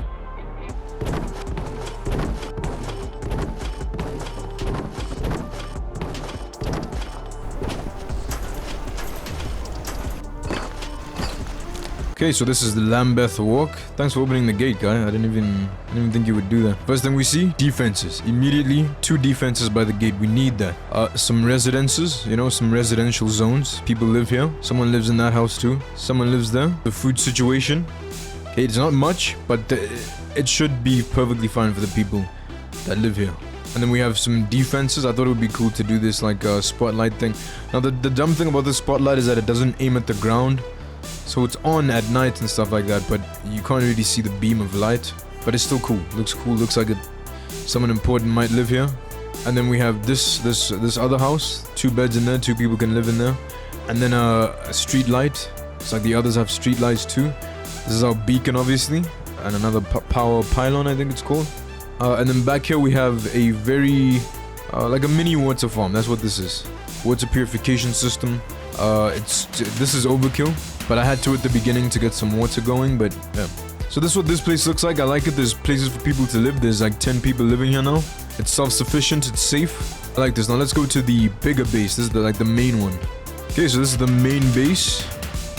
Okay, so this is the Lambeth Walk. Thanks for opening the gate, guy. I didn't even think you would do that. First thing we see, defenses. Immediately, 2 defenses by the gate. We need that. Some residences, you know, some residential zones. People live here. Someone lives in that house too. Someone lives there. The food situation. Okay, it's not much, but it should be perfectly fine for the people that live here. And then we have some defenses. I thought it would be cool to do this like a spotlight thing. Now, the dumb thing about this spotlight is that it doesn't aim at the ground. So it's on at night and stuff like that, but you can't really see the beam of light. But it's still cool. Looks cool. Looks like someone important might live here. And then we have this other house. 2 beds in there. 2 people can live in there. And then a street light. It's like the others have street lights too. This is our beacon, obviously, and another power pylon, I think it's called. And then back here we have a very like a mini water farm. That's what this is. Water purification system. This is overkill, but I had to at the beginning to get some water going, but yeah. So this is what this place looks like. I like it. There's places for people to live. There's like 10 people living here now. It's self-sufficient. It's safe. I like this. Now let's go to the bigger base. This is the main one. Okay, so this is the main base.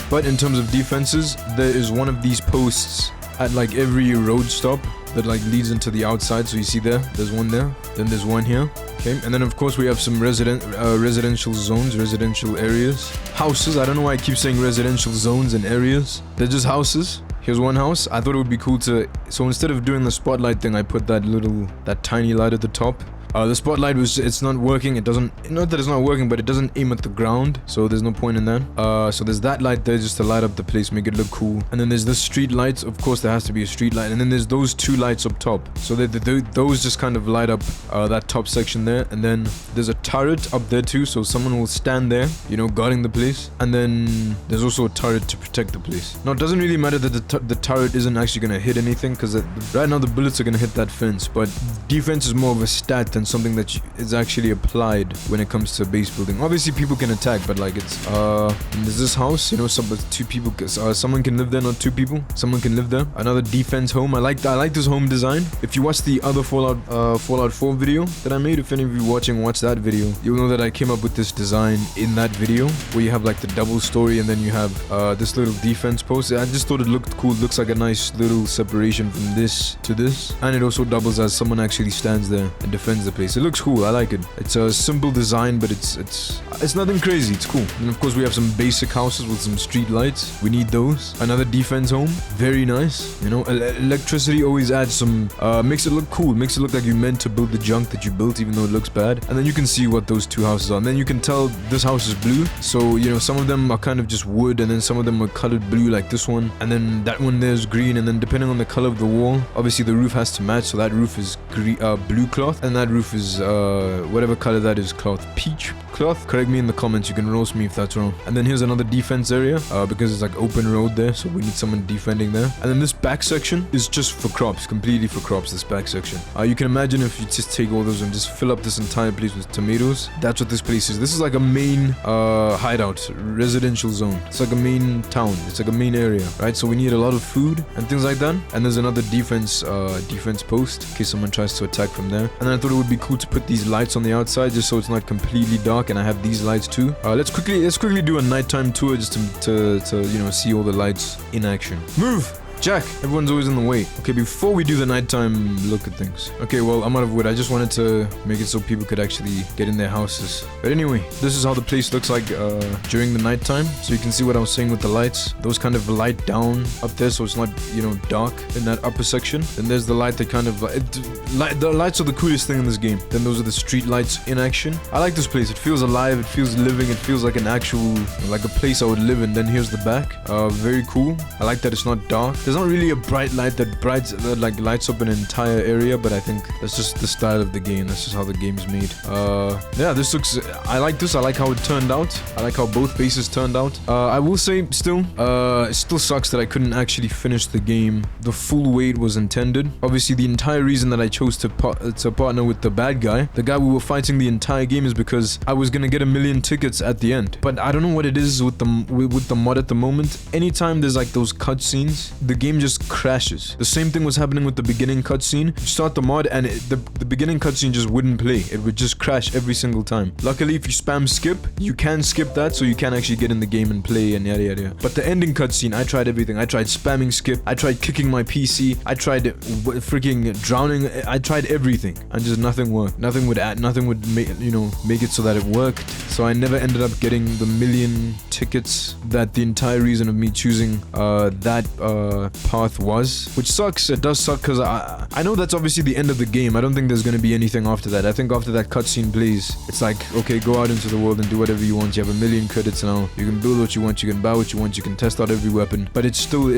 But in terms of defenses, there is one of these posts at like every road stop that like leads into the outside. So you see there's one there. Then there's one here. Okay, and then of course we have some residential zones, residential areas. Houses, I don't know why I keep saying residential zones and areas. They're just houses. Here's one house. I thought it would be cool to... So instead of doing the spotlight thing, I put that tiny light at the top. The spotlight it's not working. It doesn't... Not that it's not working, but it doesn't aim at the ground. So there's no point in that. So there's that light there just to light up the place, make it look cool. And then there's the street lights. Of course, there has to be a street light. And then there's those 2 lights up top. So those just kind of light up that top section there. And then there's a turret up there too. So someone will stand there, you know, guarding the place. And then there's also a turret to protect the place. Now, it doesn't really matter that the turret isn't actually going to hit anything, because right now the bullets are going to hit that fence. But defense is more of a stat than something that is actually applied when it comes to base building. Obviously people can attack, but like there's this house, you know, 2 people, someone can live there, not 2 people. Someone can live there. Another defense home. I like this home design. If you watch the other Fallout 4 video that I made, if any of you watch that video, you'll know that I came up with this design in that video, where you have like the double story and then you have this little defense post. I just thought it looked cool. It looks like a nice little separation from this to this, and it also doubles as someone actually stands there and defends the the place. It looks cool. I like it. It's a simple design, but it's nothing crazy. It's cool. And of course, we have some basic houses with some street lights. We need those. Another defense home. Very nice. You know, electricity always adds some, makes it look cool. Makes it look like you meant to build the junk that you built, even though it looks bad. And then you can see what those two houses are. And then you can tell this house is blue. So, you know, some of them are kind of just wood, and then some of them are colored blue, like this one. And then that one there's green. And then depending on the color of the wall, obviously the roof has to match. So that roof is blue cloth, and that roof is whatever color that is, cloth. Peach cloth. Correct me in the comments. You can roast me if that's wrong. And then here's another defense area because it's like open road there, so we need someone defending there. And then this back section is just for crops, completely for crops. This back section. You can imagine if you just take all those and just fill up this entire place with tomatoes. That's what this place is. This is like a main hideout, residential zone. It's like a main town. It's like a main area, right? So we need a lot of food and things like that. And there's another defense post in case someone tries to attack from there. And then I thought it would be cool to put these lights on the outside just so it's not completely dark, and I have these lights too. Let's quickly do a nighttime tour just to you know, see all the lights in action. Move! Jack, everyone's always in the way. Okay, before we do the nighttime look at things. Okay, well, I'm out of wood. I just wanted to make it so people could actually get in their houses. But anyway, this is how the place looks like during the nighttime. So you can see what I was saying with the lights. Those kind of light down up there, so it's not, you know, dark in that upper section. Then there's the light that kind of... the lights are the coolest thing in this game. Then those are the street lights in action. I like this place. It feels alive. It feels living. It feels like an actual... like a place I would live in. Then here's the back. Very cool. I like that it's not dark. There's not really a bright light that like lights up an entire area, but I think that's just the style of the game. That's just how the game's made. Yeah, this looks... I like this. I like how it turned out. I like how both bases turned out. I will say, still, it still sucks that I couldn't actually finish the game the full way it was intended. Obviously, the entire reason that I chose to partner with the bad guy, the guy we were fighting the entire game, is because I was gonna get 1 million tickets at the end. But I don't know what it is with the mod at the moment. Anytime there's like those cutscenes, the game just crashes. The same thing was happening with the beginning cutscene. You start the mod and the beginning cutscene just wouldn't play. It would just crash every single time. Luckily, if you spam skip, you can skip that, so you can actually get in the game and play and yada yada. But the ending cutscene, I tried everything. I tried spamming skip. I tried kicking my PC. I tried freaking drowning. I tried everything, and just nothing worked. Nothing would make it so that it worked. So I never ended up getting the 1 million tickets that the entire reason of me choosing that path was, which sucks. It does suck because I know that's obviously the end of the game. I don't think there's going to be anything after that. I think after that cutscene plays, it's like, okay, go out into the world and do whatever you want. You have 1 million credits now. You can build what you want. You can buy what you want. You can test out every weapon. But it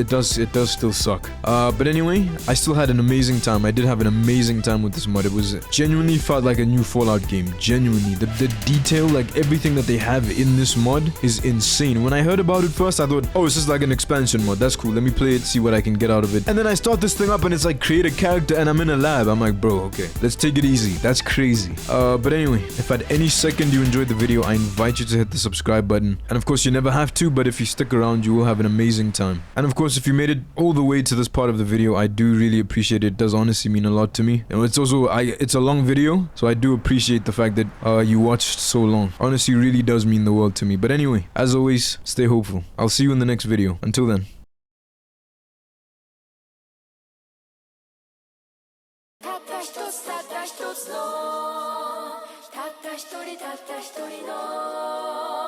does still suck. But anyway, I still had an amazing time. I did have an amazing time with this mod. It was genuinely felt like a new Fallout game. Genuinely, the detail, like everything that they have in this mod is insane. When I heard about it first, I thought, oh, it's just like an expansion mod. That's cool. Let me play it, see what I can get out of it. And then I start this thing up and it's like create a character and I'm in a lab. I'm like, bro, okay, let's take it easy. That's crazy. But anyway, if at any second you enjoyed the video, I invite you to hit the subscribe button. And of course, you never have to, but if you stick around, you will have an amazing time. And of course, if you made it all the way to this part of the video, I do really appreciate it. It does honestly mean a lot to me. And it's also, it's a long video, so I do appreciate the fact that you watched so long. Honestly, really does mean the world to me. But anyway, as always, stay hopeful. I'll see you in the next video. Until then. Ta ta ta ta ta ta ta ta ta ta ta ta ta